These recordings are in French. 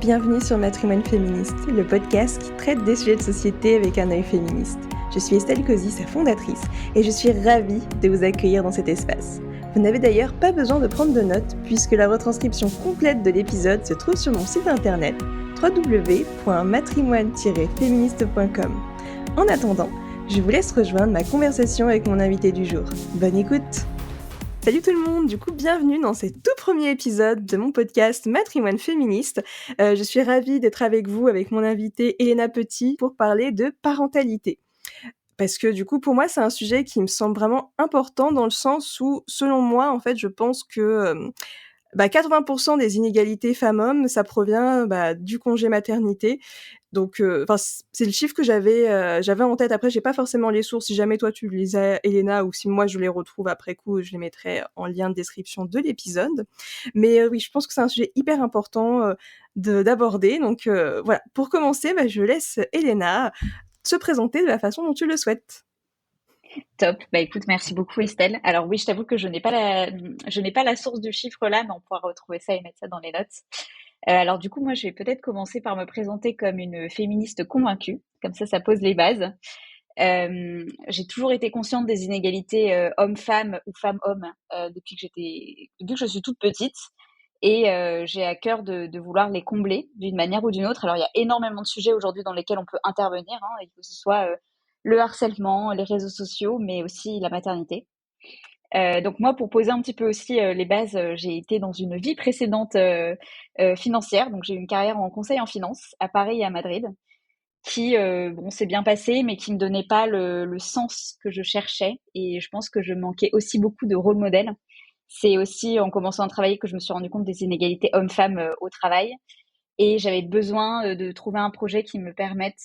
Bienvenue sur Matrimoine Féministe, le podcast qui traite des sujets de société avec un œil féministe. Je suis Estelle Cozy, sa fondatrice, et je suis ravie de vous accueillir dans cet espace. Vous n'avez d'ailleurs pas besoin de prendre de notes, puisque la retranscription complète de l'épisode se trouve sur mon site internet www.matrimoine-féministe.com. En attendant, je vous laisse rejoindre ma conversation avec mon invité du jour. Bonne écoute! Salut tout le monde, du coup bienvenue dans ce tout premier épisode de mon podcast Matrimoine Féministe. Je suis ravie d'être avec vous, avec mon invitée Elena Petit, pour parler de parentalité. Parce que du coup pour moi c'est un sujet qui me semble vraiment important dans le sens où, selon moi, en fait je pense que 80% des inégalités femmes-hommes, ça provient du congé maternité. Donc, c'est le chiffre que j'avais en tête. Après, j'ai pas forcément les sources. Si jamais toi tu les as, Elena, ou si moi je les retrouve après coup, je les mettrai en lien de description de l'épisode. Mais oui, je pense que c'est un sujet hyper important d'aborder. Donc voilà. Pour commencer, je laisse Elena se présenter de la façon dont tu le souhaites. Top. Écoute, merci beaucoup Estelle. Alors oui, je t'avoue que je n'ai pas la source du chiffre là, mais on pourra retrouver ça et mettre ça dans les notes. Alors du coup, moi, je vais peut-être commencer par me présenter comme une féministe convaincue. Comme ça pose les bases. J'ai toujours été consciente des inégalités hommes-femmes ou femmes-hommes depuis que je suis toute petite. Et j'ai à cœur de vouloir les combler d'une manière ou d'une autre. Alors, il y a énormément de sujets aujourd'hui dans lesquels on peut intervenir, et que ce soit le harcèlement, les réseaux sociaux, mais aussi la maternité. Donc moi, pour poser un petit peu aussi les bases, j'ai été dans une vie précédente financière. Donc j'ai eu une carrière en conseil en finance à Paris et à Madrid, qui s'est bien passé, mais qui ne donnait pas le sens que je cherchais. Et je pense que je manquais aussi beaucoup de rôle modèle. C'est aussi en commençant à travailler que je me suis rendu compte des inégalités hommes-femmes au travail. Et j'avais besoin de trouver un projet qui me permette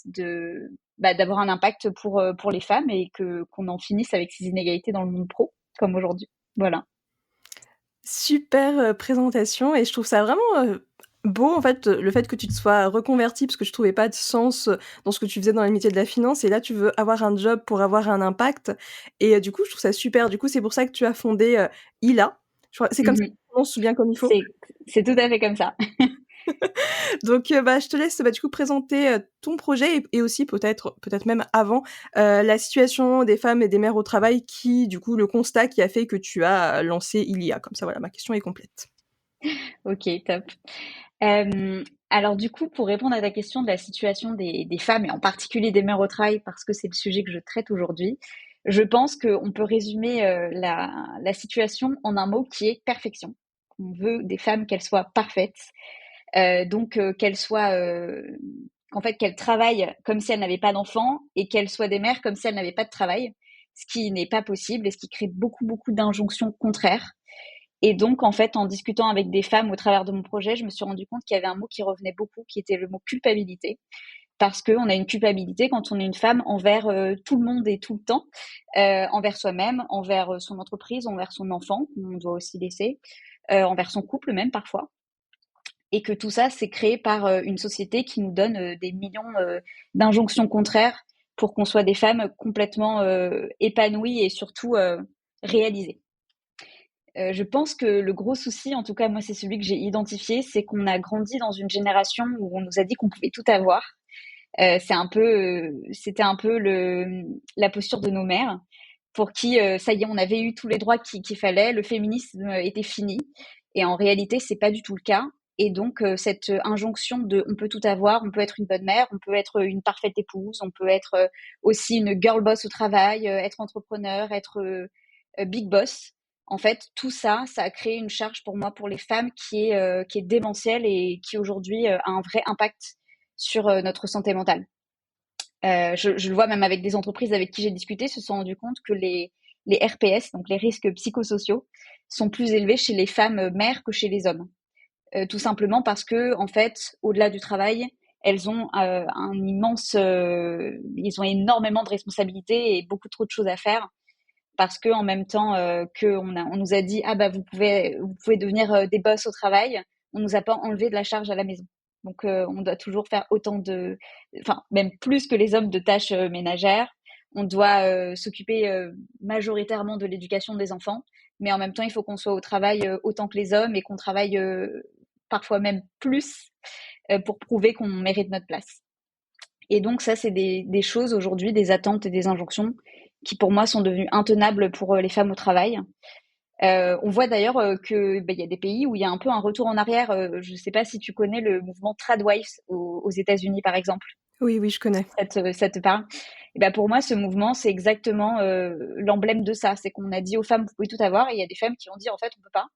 d'avoir un impact pour les femmes et qu'on en finisse avec ces inégalités dans le monde pro, comme aujourd'hui. Voilà. Super présentation, et je trouve ça vraiment beau, en fait, le fait que tu te sois reconvertie, parce que je trouvais pas de sens dans ce que tu faisais dans le métier de la finance, et là tu veux avoir un job pour avoir un impact, et du coup je trouve ça super. Du coup c'est pour ça que tu as fondé ILA. C'est comme ça Mhm. qu'on prononce bien comme il faut. C'est tout à fait comme ça. Donc je te laisse du coup présenter ton projet, et aussi peut-être même avant la situation des femmes et des mères au travail, qui du coup le constat qui a fait que tu as lancé ILIA. Comme ça voilà, ma question est complète. Ok, top. Alors du coup, pour répondre à ta question de la situation des femmes, et en particulier des mères au travail, parce que c'est le sujet que je traite aujourd'hui, je pense qu'on peut résumer la situation en un mot qui est perfection. On veut des femmes qu'elles soient parfaites, donc qu'en fait qu'elles travaillent comme si elles n'avaient pas d'enfants, et qu'elles soient des mères comme si elles n'avaient pas de travail, ce qui n'est pas possible et ce qui crée beaucoup d'injonctions contraires. Et donc, en fait, en discutant avec des femmes au travers de mon projet, je me suis rendu compte qu'il y avait un mot qui revenait beaucoup, qui était le mot culpabilité. Parce qu'on a une culpabilité quand on est une femme envers tout le monde et tout le temps, envers soi-même, envers son entreprise, envers son enfant, qu'on doit aussi laisser, envers son couple même parfois. Et que tout ça, c'est créé par une société qui nous donne des millions d'injonctions contraires pour qu'on soit des femmes complètement épanouies et surtout réalisées. Je pense que le gros souci, en tout cas moi c'est celui que j'ai identifié, c'est qu'on a grandi dans une génération où on nous a dit qu'on pouvait tout avoir. C'était un peu la posture de nos mères, pour qui ça y est, on avait eu tous les droits qu'il fallait, le féminisme était fini. Et en réalité, c'est pas du tout le cas. Et donc cette injonction de on peut tout avoir, on peut être une bonne mère, on peut être une parfaite épouse, on peut être aussi une girl boss au travail, être entrepreneur, être big boss. En fait, tout ça, ça a créé une charge pour moi, pour les femmes, qui est démentielle et qui aujourd'hui a un vrai impact sur notre santé mentale. Je le vois même avec des entreprises avec qui j'ai discuté, se sont rendu compte que les RPS, donc les risques psychosociaux, sont plus élevés chez les femmes mères que chez les hommes. Tout simplement parce que, en fait, au-delà du travail, elles ont ils ont énormément de responsabilités et beaucoup trop de choses à faire, parce que en même temps on nous a dit vous pouvez devenir des boss au travail, on nous a pas enlevé de la charge à la maison. Donc on doit toujours faire même plus que les hommes, de tâches ménagères. On doit s'occuper majoritairement de l'éducation des enfants, mais en même temps il faut qu'on soit au travail autant que les hommes, et qu'on travaille parfois même plus, pour prouver qu'on mérite notre place. Et donc ça, c'est des choses aujourd'hui, des attentes et des injonctions qui pour moi sont devenues intenables pour les femmes au travail. On voit d'ailleurs que y a des pays où il y a un peu un retour en arrière. Je ne sais pas si tu connais le mouvement Tradwives aux États-Unis, par exemple. Oui, oui, je connais. Ça te parle? Et ben pour moi, ce mouvement, c'est exactement l'emblème de ça. C'est qu'on a dit aux femmes, vous pouvez tout avoir, et il y a des femmes qui ont dit, en fait, on peut pas.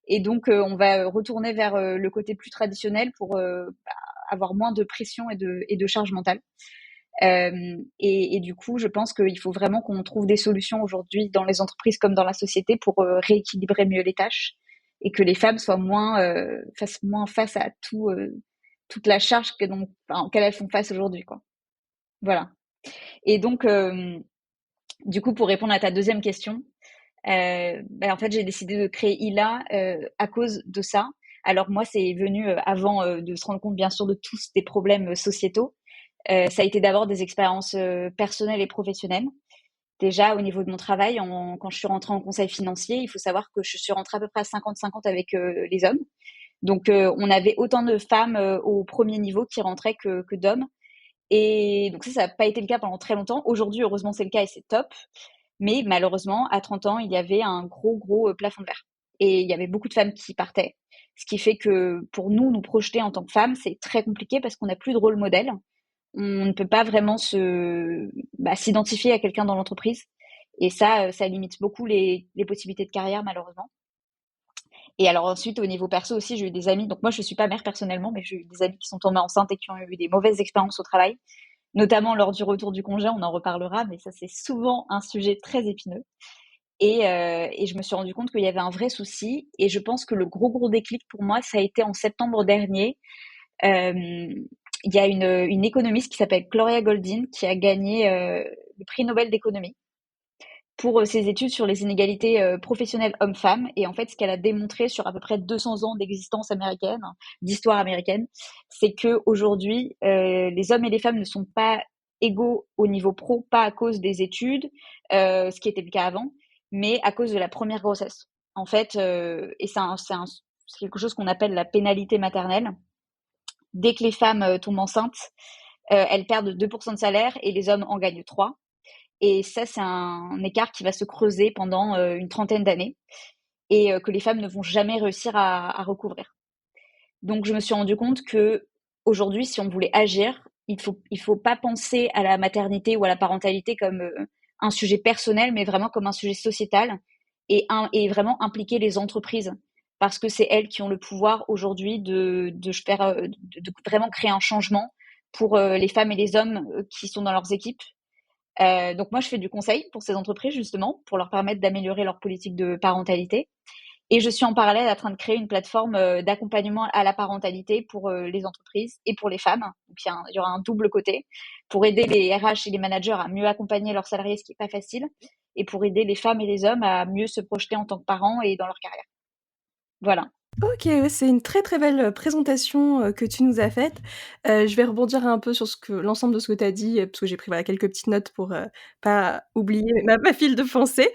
Et donc, on va retourner vers le côté plus traditionnel pour avoir moins de pression et de charge mentale. Et du coup, je pense qu'il faut vraiment qu'on trouve des solutions aujourd'hui dans les entreprises comme dans la société pour rééquilibrer mieux les tâches et que les femmes soient fassent moins face à toute la charge auquel elles font face aujourd'hui, quoi. Voilà. Et donc, du coup, pour répondre à ta deuxième question, en fait, j'ai décidé de créer ILA à cause de ça. Alors moi, c'est venu avant de se rendre compte, bien sûr, de tous des problèmes sociétaux. Ça a été d'abord des expériences personnelles et professionnelles. Déjà, au niveau de mon travail, quand je suis rentrée en conseil financier, il faut savoir que je suis rentrée à peu près à 50-50 avec les hommes. Donc, on avait autant de femmes au premier niveau qui rentraient que d'hommes. Et donc ça n'a pas été le cas pendant très longtemps. Aujourd'hui, heureusement, c'est le cas et c'est top. Mais malheureusement, à 30 ans, il y avait un gros plafond de verre. Et il y avait beaucoup de femmes qui partaient. Ce qui fait que pour nous projeter en tant que femmes, c'est très compliqué parce qu'on n'a plus de rôle modèle. On ne peut pas vraiment s'identifier à quelqu'un dans l'entreprise. Et ça limite beaucoup les possibilités de carrière, malheureusement. Et alors ensuite, au niveau perso aussi, j'ai eu des amis. Donc moi, je ne suis pas mère personnellement, mais j'ai eu des amis qui sont tombés enceintes et qui ont eu des mauvaises expériences au travail, notamment lors du retour du congé. On en reparlera, mais ça, c'est souvent un sujet très épineux. Et je me suis rendu compte qu'il y avait un vrai souci. Et je pense que le gros déclic pour moi, ça a été en septembre dernier. Il y a une économiste qui s'appelle Gloria Goldin qui a gagné le prix Nobel d'économie pour ses études sur les inégalités professionnelles hommes-femmes. Et en fait, ce qu'elle a démontré sur à peu près 200 ans d'existence américaine, d'histoire américaine, c'est que aujourd'hui, les hommes et les femmes ne sont pas égaux au niveau pro, pas à cause des études, ce qui était le cas avant, mais à cause de la première grossesse. En fait, et c'est quelque chose qu'on appelle la pénalité maternelle. Dès que les femmes tombent enceintes, elles perdent 2% de salaire et les hommes en gagnent 3%. Et ça, c'est un écart qui va se creuser pendant une trentaine d'années et que les femmes ne vont jamais réussir à recouvrir. Donc, je me suis rendu compte que aujourd'hui, si on voulait agir, il faut pas penser à la maternité ou à la parentalité comme un sujet personnel, mais vraiment comme un sujet sociétal et vraiment impliquer les entreprises parce que c'est elles qui ont le pouvoir aujourd'hui de vraiment créer un changement pour les femmes et les hommes qui sont dans leurs équipes. Donc moi, je fais du conseil pour ces entreprises justement pour leur permettre d'améliorer leur politique de parentalité. Et je suis en parallèle en train de créer une plateforme d'accompagnement à la parentalité pour les entreprises et pour les femmes. Donc il y aura un double côté pour aider les RH et les managers à mieux accompagner leurs salariés, ce qui est pas facile, et pour aider les femmes et les hommes à mieux se projeter en tant que parents et dans leur carrière. Voilà. OK, ouais, c'est une très belle présentation, que tu nous as faite. Je vais rebondir un peu sur l'ensemble de ce que tu as dit, parce que j'ai pris, voilà, quelques petites notes pour, pas oublier ma file de pensée.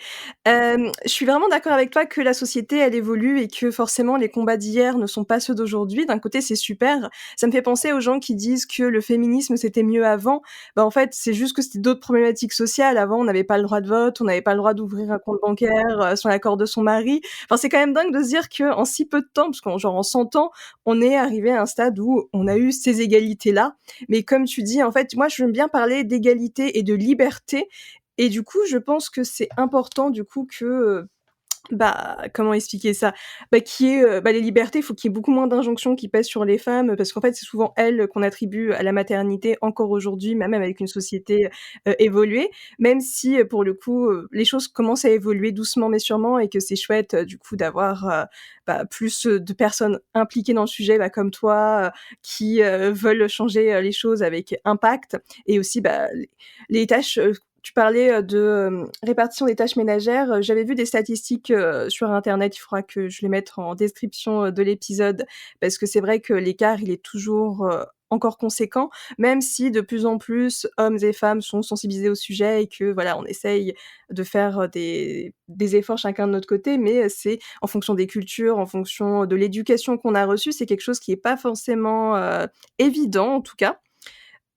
Je suis vraiment d'accord avec toi que la société, elle évolue et que forcément les combats d'hier ne sont pas ceux d'aujourd'hui. D'un côté, c'est super. Ça me fait penser aux gens qui disent que le féminisme, c'était mieux avant. Bah, en fait, c'est juste que c'était d'autres problématiques sociales. Avant, on n'avait pas le droit de vote, on n'avait pas le droit d'ouvrir un compte bancaire, sans l'accord de son mari. Enfin, c'est quand même dingue de se dire qu'en si peu de temps, parce qu'en 100 ans, on est arrivé à un stade où on a eu ces égalités-là. Mais comme tu dis, en fait, moi, je veux bien parler d'égalité et de liberté. Et du coup, je pense que c'est important, du coup, que comment expliquer ça? Qu'il y ait, les libertés, il faut qu'il y ait beaucoup moins d'injonctions qui pèsent sur les femmes, parce qu'en fait, c'est souvent elles qu'on attribue à la maternité encore aujourd'hui, même avec une société, évoluée. Même si, pour le coup, les choses commencent à évoluer doucement mais sûrement et que c'est chouette, du coup, d'avoir, plus, de personnes impliquées dans le sujet, comme toi, qui, veulent changer, les choses avec impact et aussi, les tâches, tu parlais de répartition des tâches ménagères. J'avais vu des statistiques sur Internet. Il faudra que je les mette en description de l'épisode parce que c'est vrai que l'écart, il est toujours encore conséquent, même si de plus en plus hommes et femmes sont sensibilisés au sujet et que voilà, on essaye de faire des efforts chacun de notre côté, mais c'est en fonction des cultures, en fonction de l'éducation qu'on a reçue, c'est quelque chose qui est pas forcément évident en tout cas.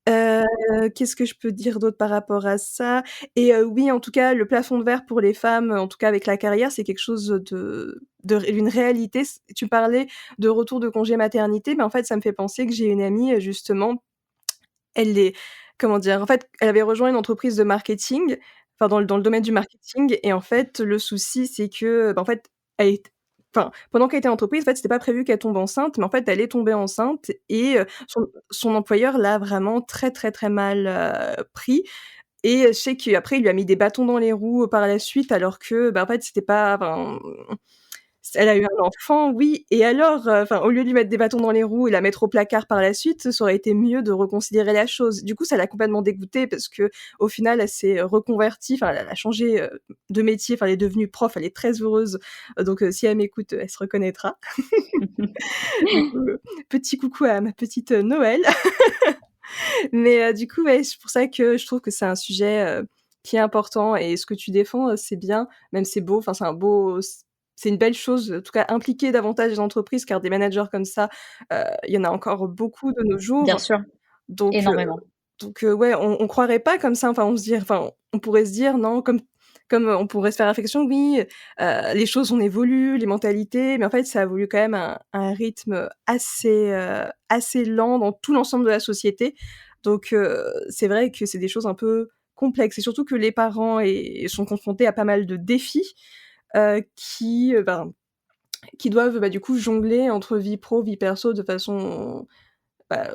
Qu'est-ce que je peux dire d'autre par rapport à ça? Et oui, en tout cas, le plafond de verre pour les femmes, en tout cas avec la carrière, c'est quelque chose d'une réalité. Tu parlais de retour de congé maternité, mais en fait, ça me fait penser que j'ai une amie, justement, elle est comment dire? En fait, elle avait rejoint une entreprise de marketing, enfin dans le domaine du marketing et en fait, le souci, c'est que, bah, en fait, elle est enfin, pendant qu'elle était en entreprise, en fait, c'était pas prévu qu'elle tombe enceinte, mais en fait, elle est tombée enceinte et son employeur l'a vraiment très, très, très mal, pris et je sais qu'après, il lui a mis des bâtons dans les roues, par la suite alors que, bah, en fait, c'était pas enfin elle a eu un enfant, oui et alors, enfin, au lieu de lui mettre des bâtons dans les roues et la mettre au placard par la suite, ça aurait été mieux de reconsidérer la chose. Du coup, ça l'a complètement dégoûtée parce qu'au final, elle s'est reconvertie, enfin, elle a changé, de métier, enfin, elle est devenue prof, elle est très heureuse, donc si elle m'écoute, elle se reconnaîtra. Du coup, petit coucou à ma petite, Noël. Mais du coup, ouais, c'est pour ça que je trouve que c'est un sujet, qui est important et ce que tu défends, c'est bien, même c'est beau, enfin c'est une belle chose, en tout cas impliquer davantage les entreprises car des managers comme ça, il y en a encore beaucoup de nos Bien jours. sûr, Donc heu énormément. ouais, on croirait pas comme ça, enfin on pourrait se dire non, comme on pourrait se faire réflexion, oui, les choses ont évolué, les mentalités, mais en fait ça a évolué quand même à un rythme assez lent dans tout l'ensemble de la société. Donc c'est vrai que c'est des choses un peu complexes et surtout que les parents sont confrontés à pas mal de défis, qui doivent, bah, du coup jongler entre vie pro, vie perso de façon, bah,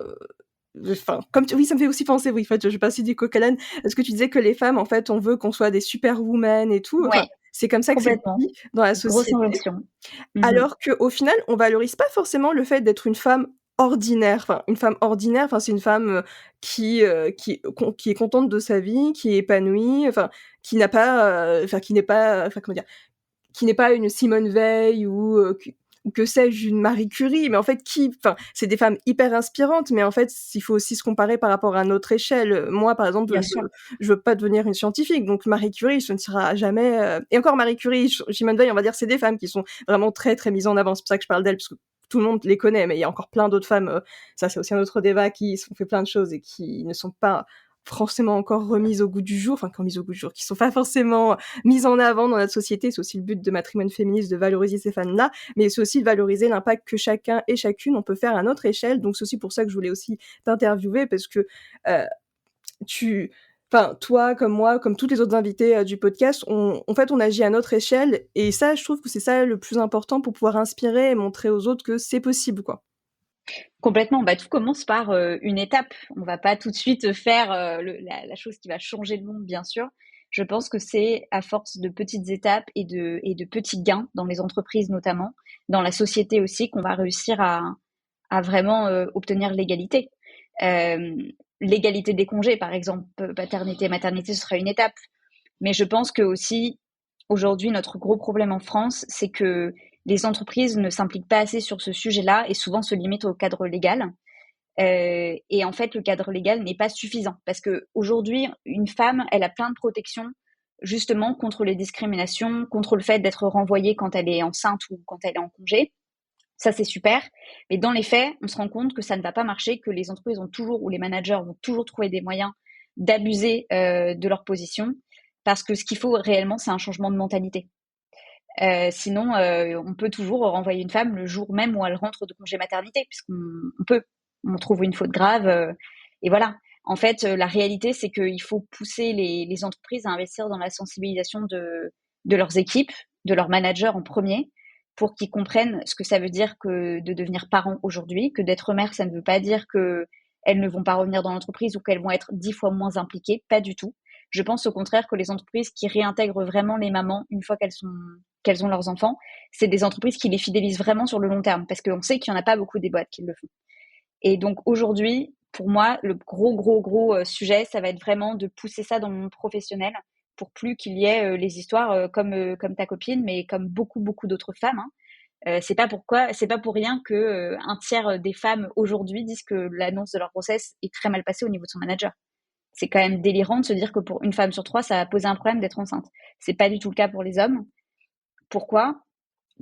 enfin, comme tu oui, ça me fait aussi penser, oui, en fait, je passe du coq à l'âne. Est-ce que tu disais que les femmes, en fait, on veut qu'on soit des superwoman et tout, enfin, Ouais, c'est comme ça que c'est complètement. dit dans la Grosse société, injonction. Mmh. alors qu'au final, on valorise pas forcément le fait d'être une femme ordinaire. Enfin, une femme ordinaire, enfin, c'est une femme, qui est contente de sa vie, qui est épanouie, enfin, qui n'a pas, enfin, qui n'est pas, enfin, comment dire? Qui n'est pas une Simone Veil ou que sais-je, une Marie Curie, mais en fait enfin, c'est des femmes hyper inspirantes, mais en fait, il faut aussi se comparer par rapport à notre échelle. Moi, par exemple, Bien sûr. je veux pas devenir une scientifique, donc Marie Curie, ce ne sera jamais, et encore Marie Curie, Simone Veil, on va dire, c'est des femmes qui sont vraiment très, très mises en avant. C'est pour ça que je parle d'elles, parce que tout le monde les connaît, mais il y a encore plein d'autres femmes, ça c'est aussi un autre débat, qui ont fait plein de choses et qui ne sont pas forcément encore remises au goût du jour, enfin, quand mises au goût du jour, qui sont pas forcément mise en avant dans notre société. C'est aussi le but de Matrimoine féministe, de valoriser ces femmes-là, mais c'est aussi de valoriser l'impact que chacun et chacune on peut faire à notre échelle. Donc c'est aussi pour ça que je voulais aussi t'interviewer parce que euh, tu, enfin toi comme moi, comme toutes les autres invités du podcast, en fait on agit à notre échelle et ça, je trouve que c'est ça le plus important pour pouvoir inspirer et montrer aux autres que c'est possible, quoi. Complètement. Bah, tout commence par, une étape. On va pas tout de suite faire, la chose qui va changer le monde, bien sûr. Je pense que c'est à force de petites étapes et de petits gains dans les entreprises notamment, dans la société aussi, qu'on va réussir à vraiment, obtenir l'égalité. Hem, L'égalité des congés, par exemple, paternité, maternité, ce sera une étape. Mais je pense que aussi, aujourd'hui, notre gros problème en France, c'est que les entreprises ne s'impliquent pas assez sur ce sujet-là et souvent se limitent au cadre légal. Et en fait, le cadre légal n'est pas suffisant parce que aujourd'hui, une femme, elle a plein de protections justement contre les discriminations, contre le fait d'être renvoyée quand elle est enceinte ou quand elle est en congé. Ça, c'est super. Mais dans les faits, on se rend compte que ça ne va pas marcher, que les entreprises ont toujours, ou les managers vont toujours trouver des moyens d'abuser de leur position, parce que ce qu'il faut réellement, c'est un changement de mentalité. Sinon, on peut toujours renvoyer une femme le jour même où elle rentre de congé maternité, puisqu'on peut. On trouve une faute grave, et voilà. En fait, la réalité, c'est qu'il faut pousser les entreprises à investir dans la sensibilisation de leurs équipes, de leurs managers en premier, pour qu'ils comprennent ce que ça veut dire que de devenir parent aujourd'hui, que d'être mère, ça ne veut pas dire qu'elles ne vont pas revenir dans l'entreprise ou qu'elles vont être 10 fois moins impliquées, pas du tout. Je pense au contraire que les entreprises qui réintègrent vraiment les mamans une fois qu'elles ont leurs enfants, c'est des entreprises qui les fidélisent vraiment sur le long terme, parce qu'on sait qu'il n'y en a pas beaucoup des boîtes qui le font. Et donc aujourd'hui, pour moi, le gros sujet, ça va être vraiment de pousser ça dans le monde professionnel pour plus qu'il y ait les histoires comme ta copine, mais comme beaucoup d'autres femmes, hein, C'est pas pour rien que un tiers des femmes aujourd'hui disent que l'annonce de leur grossesse est très mal passée au niveau de son manager. C'est quand même délirant de se dire que pour une femme sur trois, ça a posé un problème d'être enceinte. C'est pas du tout le cas pour les hommes. Pourquoi?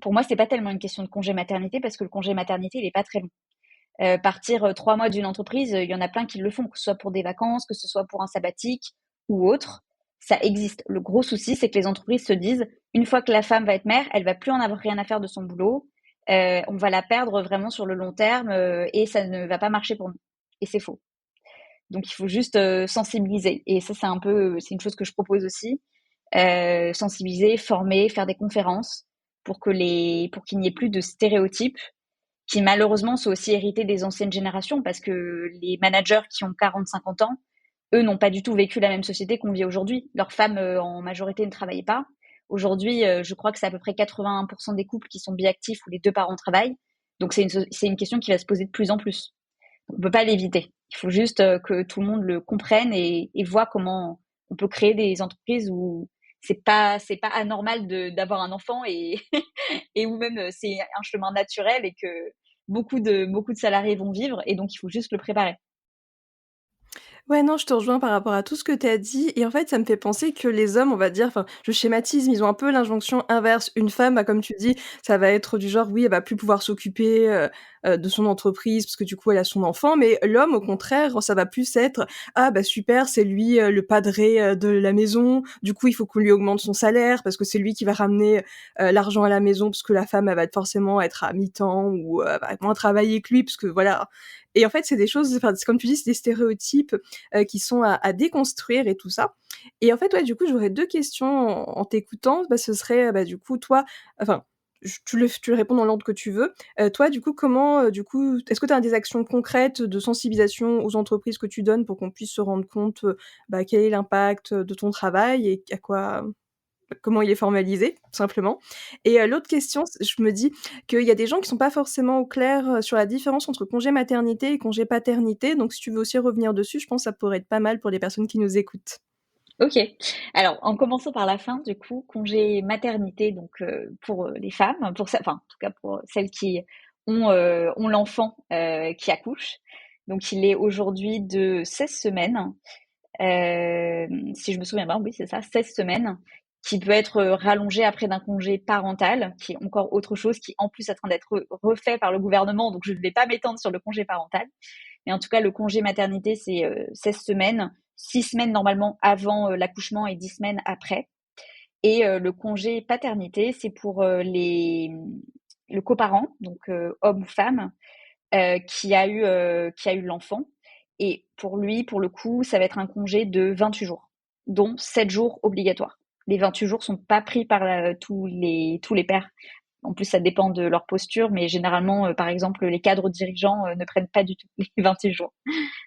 Pour moi, c'est pas tellement une question de congé maternité parce que le congé maternité, il est pas très long. Partir 3 mois d'une entreprise, il y en a plein qui le font, que ce soit pour des vacances, que ce soit pour un sabbatique ou autre. Ça existe. Le gros souci, c'est que les entreprises se disent, une fois que la femme va être mère, elle va plus en avoir rien à faire de son boulot. On va la perdre vraiment sur le long terme et ça ne va pas marcher pour nous. Et c'est faux. Donc il faut juste sensibiliser. Et ça, c'est une chose que je propose aussi. Sensibiliser, former, faire des conférences pour qu'il n'y ait plus de stéréotypes qui malheureusement sont aussi hérités des anciennes générations parce que les managers qui ont 40-50 ans, eux n'ont pas du tout vécu la même société qu'on vit aujourd'hui. Leurs femmes en majorité ne travaillaient pas. Aujourd'hui, je crois que c'est à peu près 81% des couples qui sont biactifs où les deux parents travaillent. Donc c'est une question qui va se poser de plus en plus. On ne peut pas l'éviter. Il faut juste que tout le monde le comprenne et voit comment on peut créer des entreprises où c'est pas anormal d'avoir un enfant et et où même c'est un chemin naturel et que beaucoup de salariés vont vivre et donc il faut juste le préparer. Ouais, non, je te rejoins par rapport à tout ce que tu as dit et en fait, ça me fait penser que les hommes, on va dire, enfin, je schématise, mais ils ont un peu l'injonction inverse. Une femme, bah, comme tu dis, ça va être du genre, oui, elle va plus pouvoir s'occuper, de son entreprise parce que du coup, elle a son enfant, mais l'homme, au contraire, ça va plus être: «Ah bah, super, c'est lui, le padré, de la maison, du coup, il faut qu'on lui augmente son salaire parce que c'est lui qui va ramener, l'argent à la maison parce que la femme, elle va forcément être à mi-temps ou, va moins travailler que lui» parce que voilà et en fait, c'est des choses enfin, c'est comme tu dis, c'est des stéréotypes qui sont à déconstruire et tout ça. Et en fait, ouais, du coup, j'aurais 2 questions en t'écoutant. Bah, ce serait, bah, du coup, toi enfin, tu le réponds dans l'ordre que tu veux. Toi, du coup, comment, du coup est-ce que tu as des actions concrètes de sensibilisation aux entreprises que tu donnes pour qu'on puisse se rendre compte, bah, quel est l'impact, de ton travail et à quoi comment il est formalisé, tout simplement. Et l'autre question, je me dis qu'il y a des gens qui sont pas forcément au clair, sur la différence entre congé maternité et congé paternité, donc si tu veux aussi revenir dessus, je pense que ça pourrait être pas mal pour les personnes qui nous écoutent. Ok. Alors, en commençant par la fin, du coup, congé maternité, donc pour les femmes, enfin, en tout cas pour celles qui ont l'enfant qui accouche. Donc, il est aujourd'hui de 16 semaines. Si je me souviens bien, oui, c'est ça, 16 semaines, qui peut être rallongé après d'un congé parental, qui est encore autre chose, qui en plus est en train d'être refait par le gouvernement, donc je ne vais pas m'étendre sur le congé parental. Mais en tout cas, le congé maternité, c'est 16 semaines, 6 semaines normalement avant l'accouchement et 10 semaines après. Et le congé paternité, c'est pour le coparent, donc homme ou femme, qui a eu l'enfant. Et pour lui, pour le coup, ça va être un congé de 28 jours, dont 7 jours obligatoires. Les 28 jours sont pas pris par tous les pairs. En plus, ça dépend de leur posture, mais généralement, par exemple, les cadres dirigeants ne prennent pas du tout les 28 jours.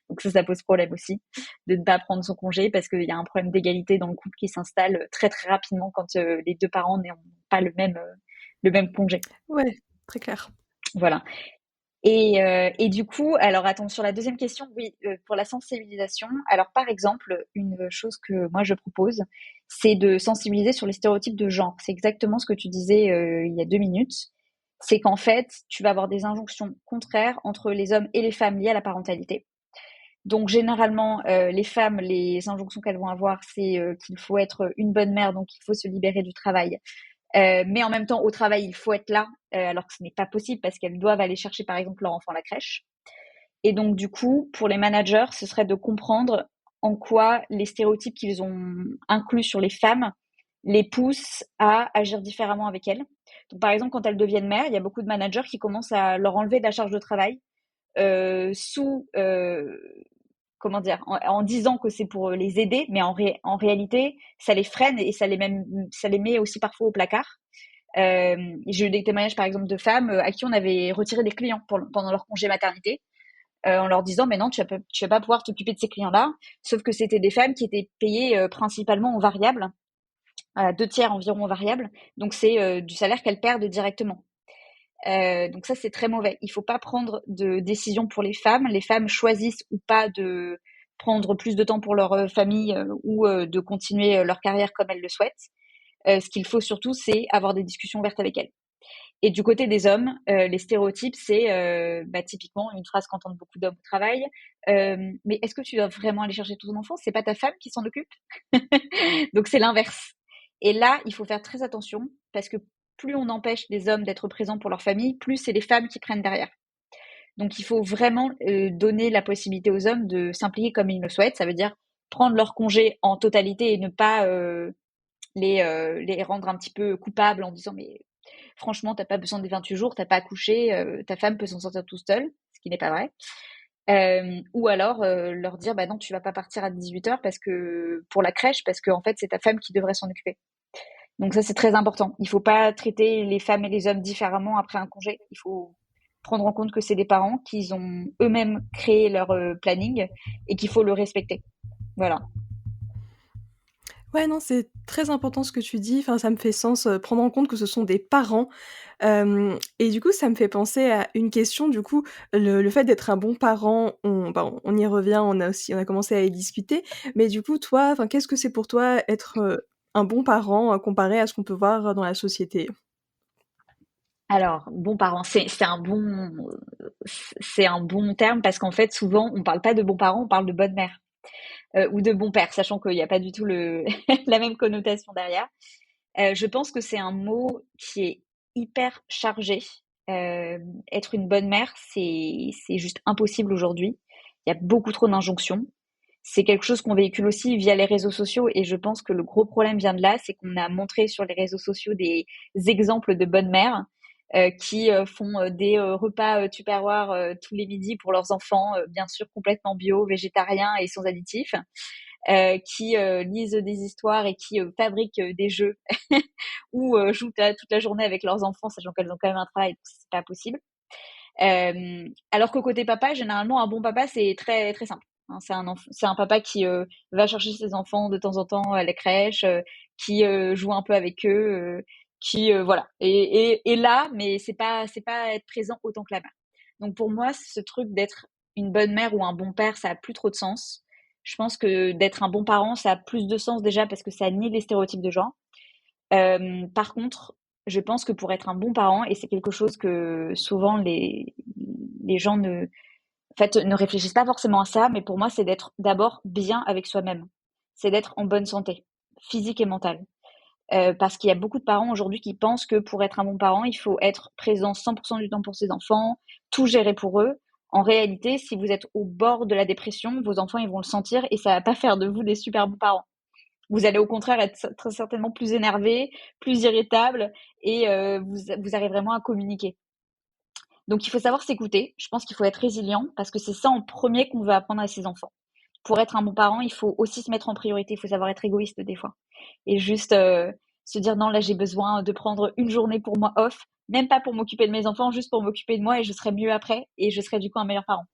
Donc ça pose problème aussi de ne pas prendre son congé parce qu'il y a un problème d'égalité dans le couple qui s'installe très très rapidement quand les deux parents n'ont pas le même congé. Ouais, très clair. Voilà. Et du coup, alors attends, sur la deuxième question, oui, pour la sensibilisation. Alors par exemple, une chose que moi je propose, c'est de sensibiliser sur les stéréotypes de genre. C'est exactement ce que tu disais il y a 2 minutes. C'est qu'en fait, tu vas avoir des injonctions contraires entre les hommes et les femmes liées à la parentalité. Donc généralement, les femmes, les injonctions qu'elles vont avoir, c'est qu'il faut être une bonne mère, donc il faut se libérer du travail. Mais en même temps, au travail, il faut être là, alors que ce n'est pas possible parce qu'elles doivent aller chercher, par exemple, leur enfant à la crèche. Et donc, du coup, pour les managers, ce serait de comprendre en quoi les stéréotypes qu'ils ont inclus sur les femmes les poussent à agir différemment avec elles. Donc, par exemple, quand elles deviennent mères, il y a beaucoup de managers qui commencent à leur enlever de la charge de travail sous comment dire, en disant que c'est pour les aider, mais en réalité, ça les freine et ça les met aussi parfois au placard. J'ai eu des témoignages, par exemple, de femmes à qui on avait retiré des clients pendant leur congé maternité, en leur disant, mais non, tu vas pas pouvoir t'occuper de ces clients-là. Sauf que c'était des femmes qui étaient payées principalement en variable, à 2 tiers environ en variable. Donc, c'est du salaire qu'elles perdent directement. Donc ça, c'est très mauvais. Il faut pas prendre de décision pour les femmes. Les femmes choisissent ou pas de prendre plus de temps pour leur famille ou de continuer leur carrière comme elles le souhaitent. Ce qu'il faut surtout, c'est avoir des discussions ouvertes avec elles. Et du côté des hommes, les stéréotypes, c'est typiquement une phrase qu'entendent beaucoup d'hommes au travail. Mais est-ce que tu dois vraiment aller chercher ton enfant? C'est pas ta femme qui s'en occupe? Donc c'est l'inverse. Et là, il faut faire très attention parce que plus on empêche les hommes d'être présents pour leur famille, plus c'est les femmes qui prennent derrière. Donc il faut vraiment donner la possibilité aux hommes de s'impliquer comme ils le souhaitent. Ça veut dire prendre leur congé en totalité et ne pas les rendre un petit peu coupables en disant mais franchement t'as pas besoin des 28 jours, t'as pas accouché, ta femme peut s'en sortir tout seule, ce qui n'est pas vrai. Ou alors leur dire bah non tu vas pas partir à 18h parce que pour la crèche parce que en fait c'est ta femme qui devrait s'en occuper. Donc ça c'est très important. Il faut pas traiter les femmes et les hommes différemment après un congé. Il faut prendre en compte que c'est des parents qu'ils ont eux-mêmes créé leur planning et qu'il faut le respecter. Voilà. Ouais, non, c'est très important ce que tu dis, enfin, ça me fait sens, prendre en compte que ce sont des parents, et du coup, ça me fait penser à une question, du coup, le fait d'être un bon parent, on y revient, on a commencé à y discuter, mais du coup, toi, enfin, qu'est-ce que c'est pour toi être, un bon parent, comparé à ce qu'on peut voir dans la société? Alors, bon parent, c'est un bon terme parce qu'en fait, souvent, on parle pas de bon parent, on parle de bonne mère ou de bon père, sachant qu'il n'y a pas du tout la même connotation derrière. Je pense que c'est un mot qui est hyper chargé. Euh, Être une bonne mère, c'est juste impossible aujourd'hui. Il y a beaucoup trop d'injonctions. C'est quelque chose qu'on véhicule aussi via les réseaux sociaux et je pense que le gros problème vient de là, c'est qu'on a montré sur les réseaux sociaux des exemples de bonnes mères qui font des repas Tupperware tous les midis pour leurs enfants, bien sûr complètement bio, végétariens et sans additifs, qui lisent des histoires et qui fabriquent des jeux ou jouent toute la journée avec leurs enfants, sachant qu'elles ont quand même un travail, donc c'est pas possible. Alors qu'au côté papa, généralement, un bon papa, c'est très très simple. Hein, c'est un papa qui va chercher ses enfants de temps en temps à la crèche, qui joue un peu avec eux, qui voilà. Et là, mais c'est pas être présent autant que la mère. Donc pour moi, ce truc d'être une bonne mère ou un bon père, ça a plus trop de sens. Je pense que d'être un bon parent, ça a plus de sens déjà parce que ça nie les stéréotypes de genre. Par contre, je pense que pour être un bon parent, et c'est quelque chose que souvent les gens en fait, ne réfléchissent pas forcément à ça, mais pour moi, c'est d'être d'abord bien avec soi-même. C'est d'être en bonne santé, physique et mentale. Parce qu'il y a beaucoup de parents aujourd'hui qui pensent que pour être un bon parent, il faut être présent 100% du temps pour ses enfants, tout gérer pour eux. En réalité, si vous êtes au bord de la dépression, vos enfants, ils vont le sentir et ça va pas faire de vous des super bons parents. Vous allez au contraire être très certainement plus énervé, plus irritable et vous arriverez vraiment à communiquer. Donc il faut savoir s'écouter. Je pense qu'il faut être résilient parce que c'est ça en premier qu'on veut apprendre à ses enfants. Pour être un bon parent, il faut aussi se mettre en priorité. Il faut savoir être égoïste des fois et juste se dire non, là j'ai besoin de prendre une journée pour moi off, même pas pour m'occuper de mes enfants, juste pour m'occuper de moi et je serai mieux après et je serai du coup un meilleur parent.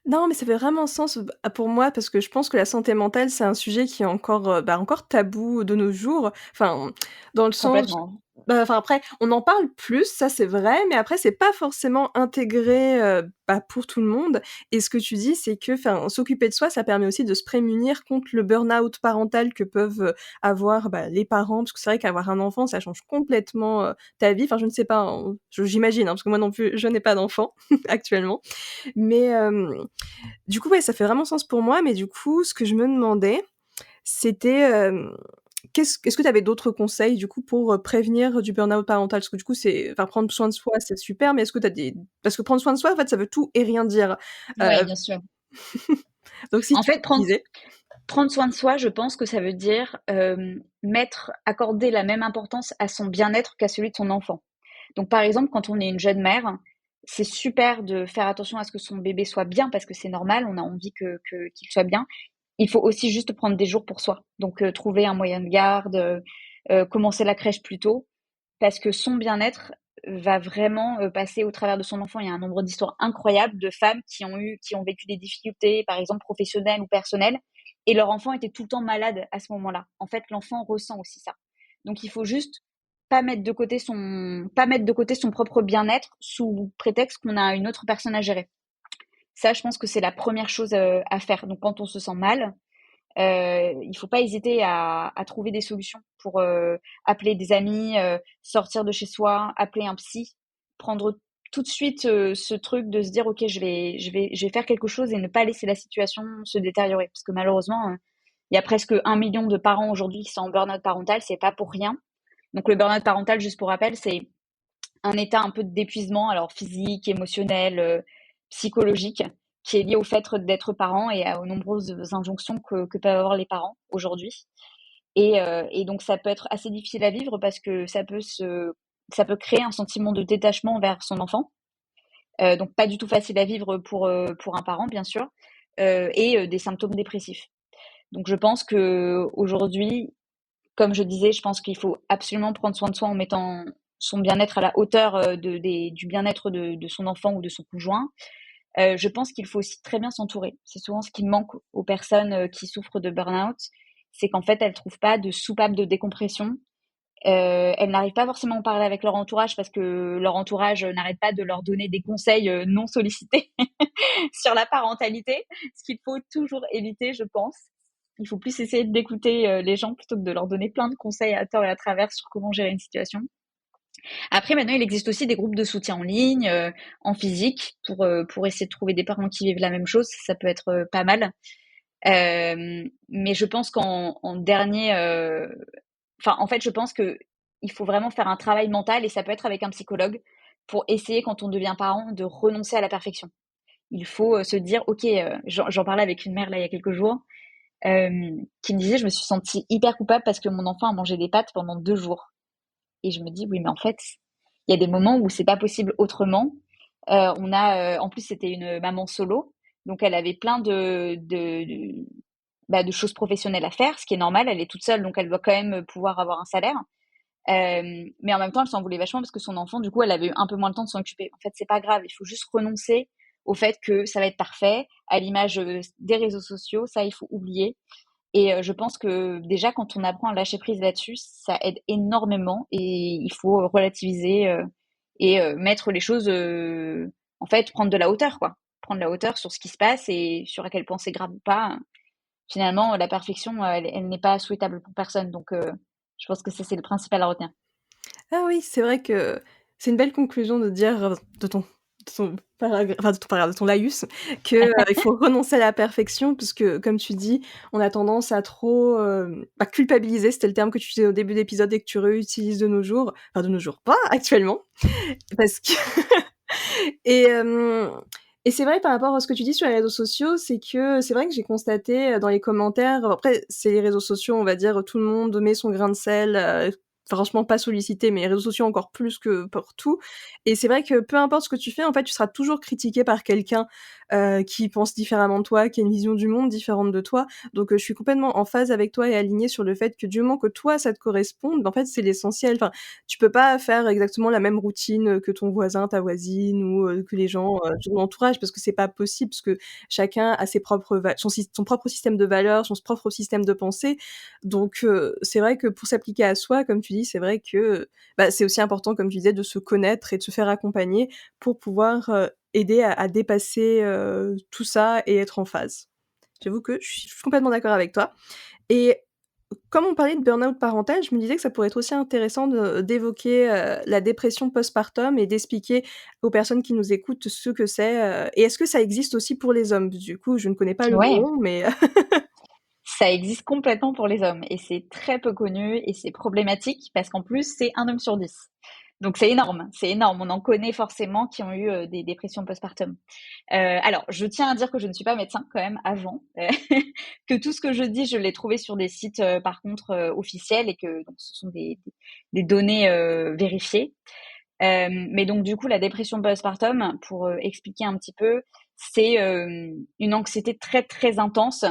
Non, mais ça fait vraiment sens, pour moi parce que je pense que la santé mentale, c'est un sujet qui est encore, encore tabou de nos jours. Enfin, dans le sens Complètement. enfin après, on en parle plus, ça c'est vrai, mais après c'est pas forcément intégré, pour tout le monde et ce que tu dis, c'est que, enfin, s'occuper de soi, ça permet aussi de se prémunir contre le burn-out parental que peuvent, avoir, les parents. Parce que c'est vrai qu'avoir un enfant, ça change complètement, ta vie. Enfin, je ne sais pas, hein, j'imagine, hein, parce que moi non plus, je n'ai pas d'enfant actuellement. Mais du coup, ouais, ça fait vraiment sens pour moi, mais du coup, ce que je me demandais, c'était, est-ce que tu avais d'autres conseils, du coup, pour, prévenir du burn-out parental? Parce que du coup, enfin, prendre soin de soi, c'est super, mais est-ce que tu as des parce que prendre soin de soi, en fait, ça veut tout et rien dire. Ouais, Heu, bien sûr. donc si En tu fait, disais. prendre soin de soi, je pense que ça veut dire accorder la même importance à son bien-être qu'à celui de son enfant. Donc, par exemple, quand on est une jeune mère, c'est super de faire attention à ce que son bébé soit bien parce que c'est normal, on a envie qu'il soit bien. Il faut aussi juste prendre des jours pour soi. Donc, trouver un moyen de garde, commencer la crèche plus tôt parce que son bien-être va vraiment passer au travers de son enfant. Il y a un nombre d'histoires incroyables de femmes qui ont vécu des difficultés, par exemple professionnelles ou personnelles, et leur enfant était tout le temps malade à ce moment-là. En fait, l'enfant ressent aussi ça. Donc, il faut juste pas mettre de côté son propre bien-être sous prétexte qu'on a une autre personne à gérer. Ça, je pense que c'est la première chose à faire. Donc, quand on se sent mal, Il faut pas hésiter à trouver des solutions pour appeler des amis, sortir de chez soi, appeler un psy, prendre tout de suite ce truc de se dire ok je vais faire quelque chose et ne pas laisser la situation se détériorer parce que malheureusement il y a presque 1 million de parents aujourd'hui qui sont en burn-out parental, c'est pas pour rien. Donc le burn-out parental, juste pour rappel, c'est un état un peu d'épuisement, alors physique, émotionnel, psychologique, qui est lié au fait d'être parent et aux nombreuses injonctions que peuvent avoir les parents aujourd'hui. Et donc ça peut être assez difficile à vivre parce que ça peut créer un sentiment de détachement envers son enfant. Donc pas du tout facile à vivre pour un parent, bien sûr, et des symptômes dépressifs. Donc je pense que aujourd'hui, comme je disais, je pense qu'il faut absolument prendre soin de soi en mettant son bien-être à la hauteur du bien-être de son enfant ou de son conjoint. Je pense qu'il faut aussi très bien s'entourer. C'est souvent ce qui manque aux personnes qui souffrent de burn-out, c'est qu'en fait, elles trouvent pas de soupape de décompression. Elles n'arrivent pas forcément à en parler avec leur entourage parce que leur entourage n'arrête pas de leur donner des conseils non sollicités sur la parentalité, ce qu'il faut toujours éviter, je pense. Il faut plus essayer d'écouter les gens plutôt que de leur donner plein de conseils à tort et à travers sur comment gérer une situation. Après, maintenant, il existe aussi des groupes de soutien en ligne, en physique, pour essayer de trouver des parents qui vivent la même chose. Ça peut être pas mal. Mais je pense qu'en dernier, enfin, en fait, je pense que il faut vraiment faire un travail mental et ça peut être avec un psychologue pour essayer, quand on devient parent, de renoncer à la perfection. Il faut se dire, ok, j'en parlais avec une mère là il y a quelques jours, qui me disait, je me suis sentie hyper coupable parce que mon enfant a mangé des pâtes pendant 2 jours. Et je me dis, oui, mais en fait, il y a des moments où c'est pas possible autrement. En plus, c'était une maman solo, donc elle avait plein de choses professionnelles à faire, ce qui est normal. Elle est toute seule, donc elle doit quand même pouvoir avoir un salaire. Mais en même temps, elle s'en voulait vachement parce que son enfant, du coup, elle avait eu un peu moins le temps de s'en occuper. En fait, c'est pas grave. Il faut juste renoncer au fait que ça va être parfait, à l'image des réseaux sociaux. Ça, il faut oublier. Et je pense que déjà, quand on apprend à lâcher prise là-dessus, ça aide énormément. Et il faut relativiser et mettre les choses, en fait, prendre de la hauteur, quoi. Prendre de la hauteur sur ce qui se passe et sur à quel point c'est grave ou pas. Finalement, la perfection, elle n'est pas souhaitable pour personne. Donc, je pense que ça, c'est le principal à retenir. Ah oui, c'est vrai que c'est une belle conclusion de dire, de ton paragraphe, de ton laïus, que, il faut renoncer à la perfection puisque, comme tu dis, on a tendance à trop, culpabiliser, c'était le terme que tu utilisais au début d'épisode et que tu réutilises de nos jours, enfin de nos jours, pas actuellement, parce que et hem et c'est vrai par rapport à ce que tu dis sur les réseaux sociaux, c'est vrai que j'ai constaté, dans les commentaires après c'est les réseaux sociaux, on va dire, tout le monde met son grain de sel, franchement pas sollicité, mais les réseaux sociaux encore plus que pour tout et c'est vrai que peu importe ce que tu fais, en fait, tu seras toujours critiqué par quelqu'un, qui pense différemment de toi, qui a une vision du monde différente de toi donc je suis complètement en phase avec toi et alignée sur le fait que du moment que toi ça te corresponde, en fait, c'est l'essentiel. Enfin, tu peux pas faire exactement la même routine que ton voisin, ta voisine ou que les gens de ton entourage parce que c'est pas possible, parce que chacun a ses propres son propre système de valeurs, son propre système de pensée. Donc c'est vrai que pour s'appliquer à soi, comme tu dis, c'est vrai que, c'est aussi important, comme tu disais, de se connaître et de se faire accompagner pour pouvoir, aider à dépasser, tout ça et être en phase. J'avoue que je suis complètement d'accord avec toi et comme on parlait de burn-out parental, je me disais que ça pourrait être aussi intéressant d'évoquer, la dépression postpartum et d'expliquer aux personnes qui nous écoutent ce que c'est, et est-ce que ça existe aussi pour les hommes? Du coup, je ne connais pas le Ouais, nom, mais ça existe complètement pour les hommes et c'est très peu connu et c'est problématique parce qu'en plus, c'est 1 homme sur 10. Donc c'est énorme, c'est énorme. On en connaît forcément qui ont eu des dépressions postpartum. Alors, je tiens à dire que je ne suis pas médecin quand même avant, que tout ce que je dis, je l'ai trouvé sur des sites par contre officiels et que donc ce sont des données vérifiées. Mais donc du coup, la dépression postpartum, pour expliquer un petit peu, c'est une anxiété très très intense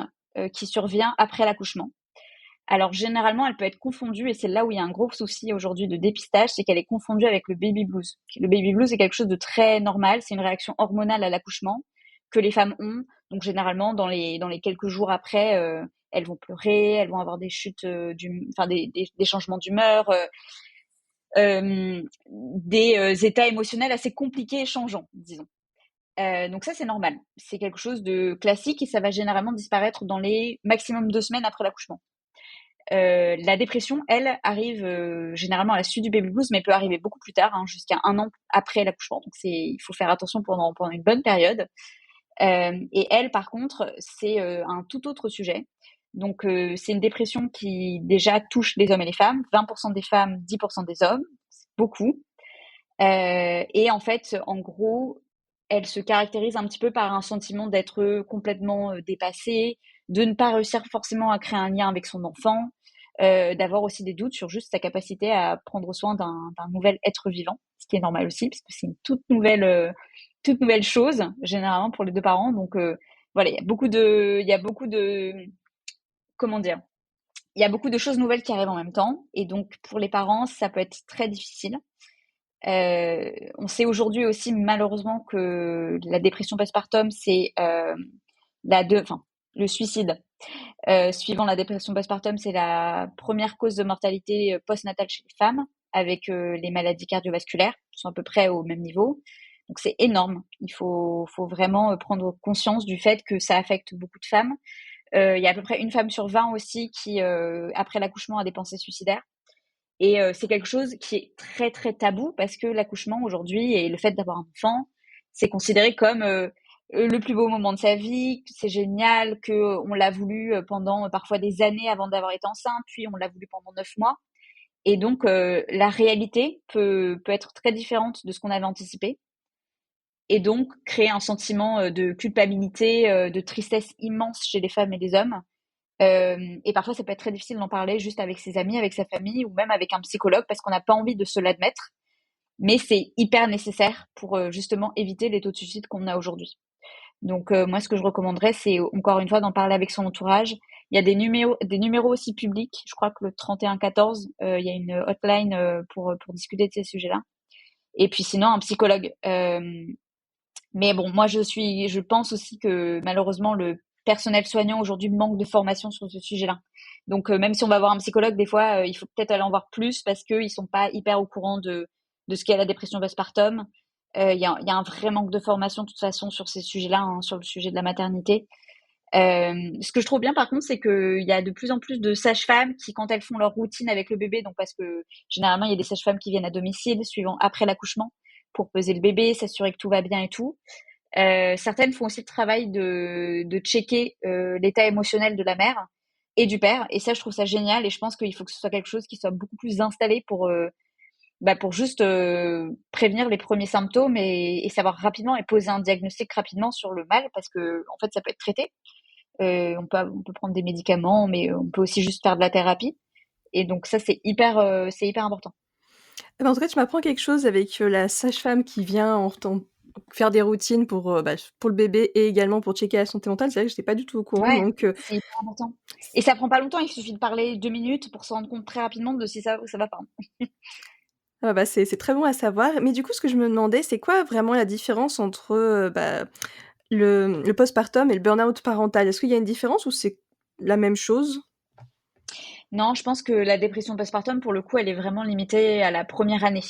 qui survient après l'accouchement. Alors généralement, elle peut être confondue, et c'est là où il y a un gros souci aujourd'hui de dépistage, c'est qu'elle est confondue avec le baby blues. Le baby blues est quelque chose de très normal, c'est une réaction hormonale à l'accouchement que les femmes ont. Donc généralement, dans les quelques jours après, elles vont pleurer, elles vont avoir des chutes, enfin des changements d'humeur, des états émotionnels assez compliqués et changeants, disons. Donc ça, c'est normal. C'est quelque chose de classique et ça va généralement disparaître dans les maximum 2 semaines après l'accouchement. La dépression, elle, arrive généralement à la suite du baby blues, mais peut arriver beaucoup plus tard, hein, jusqu'à 1 an après l'accouchement. Donc il faut faire attention pendant une bonne période. Et elle, par contre, c'est un tout autre sujet. Donc c'est une dépression qui déjà touche les hommes et les femmes, 20% des femmes, 10% des hommes, c'est beaucoup. Et en fait, en gros, elle se caractérise un petit peu par un sentiment d'être complètement dépassée, de ne pas réussir forcément à créer un lien avec son enfant, d'avoir aussi des doutes sur juste sa capacité à prendre soin d'un nouvel être vivant, ce qui est normal aussi, parce que c'est une toute nouvelle chose, généralement pour les deux parents. Donc voilà, il y a beaucoup de, comment dire, il y a beaucoup de choses nouvelles qui arrivent en même temps. Et donc pour les parents, ça peut être très difficile. On sait aujourd'hui aussi malheureusement que la dépression postpartum, c'est enfin, le suicide. Suivant la dépression postpartum, c'est la première cause de mortalité postnatale chez les femmes, avec les maladies cardiovasculaires, qui sont à peu près au même niveau. Donc c'est énorme. Faut vraiment prendre conscience du fait que ça affecte beaucoup de femmes. Il y a à peu près une femme sur 20 aussi qui, après l'accouchement, a des pensées suicidaires. Et c'est quelque chose qui est très très tabou parce que l'accouchement aujourd'hui et le fait d'avoir un enfant, c'est considéré comme le plus beau moment de sa vie, que c'est génial, que on l'a voulu pendant parfois des années avant d'avoir été enceinte, puis on l'a voulu pendant 9 mois. Et donc la réalité peut être très différente de ce qu'on avait anticipé. Et donc créer un sentiment de culpabilité, de tristesse immense chez les femmes et les hommes. Et parfois, ça peut être très difficile d'en parler juste avec ses amis, avec sa famille ou même avec un psychologue parce qu'on n'a pas envie de se l'admettre. Mais c'est hyper nécessaire pour justement éviter les taux de suicide qu'on a aujourd'hui. Donc moi, ce que je recommanderais, c'est encore une fois d'en parler avec son entourage. Il y a des numéros aussi publics. Je crois que le 3114, il y a une hotline pour discuter de ces sujets-là. Et puis sinon, un psychologue. Mais bon, moi, je pense aussi que malheureusement, le personnel soignant aujourd'hui manque de formation sur ce sujet-là. Donc, même si on va voir un psychologue, des fois, il faut peut-être aller en voir plus parce qu'ils sont pas hyper au courant de ce qu'est la dépression postpartum. Il y a un vrai manque de formation de toute façon sur ces sujets-là, hein, sur le sujet de la maternité. Ce que je trouve bien, par contre, c'est qu'il y a de plus en plus de sages-femmes qui, quand elles font leur routine avec le bébé, donc parce que généralement, il y a des sages-femmes qui viennent à domicile, suivant après l'accouchement, pour peser le bébé, s'assurer que tout va bien et tout. Certaines font aussi le travail de checker l'état émotionnel de la mère et du père. Et ça, je trouve ça génial. Et je pense qu'il faut que ce soit quelque chose qui soit beaucoup plus installé pour juste prévenir les premiers symptômes et savoir rapidement et poser un diagnostic rapidement sur le mal parce que en fait, ça peut être traité. On peut prendre des médicaments, mais on peut aussi juste faire de la thérapie. Et donc ça, c'est hyper important. Eh ben, en tout cas, tu m'apprends quelque chose avec la sage-femme qui vient faire des routines pour le bébé et également pour checker la santé mentale. C'est vrai que j'étais pas du tout au courant, Ouais, donc c'est hyper important. Et ça prend pas longtemps, il suffit de parler 2 minutes pour se rendre compte très rapidement de si ça va pas. ah bah, c'est très bon à savoir. Mais du coup, ce que je me demandais, c'est quoi vraiment la différence entre, le postpartum et le burn-out parental? Est-ce qu'il y a une différence ou c'est la même chose? Non, je pense que la dépression postpartum, pour le coup, elle est vraiment limitée à la première année.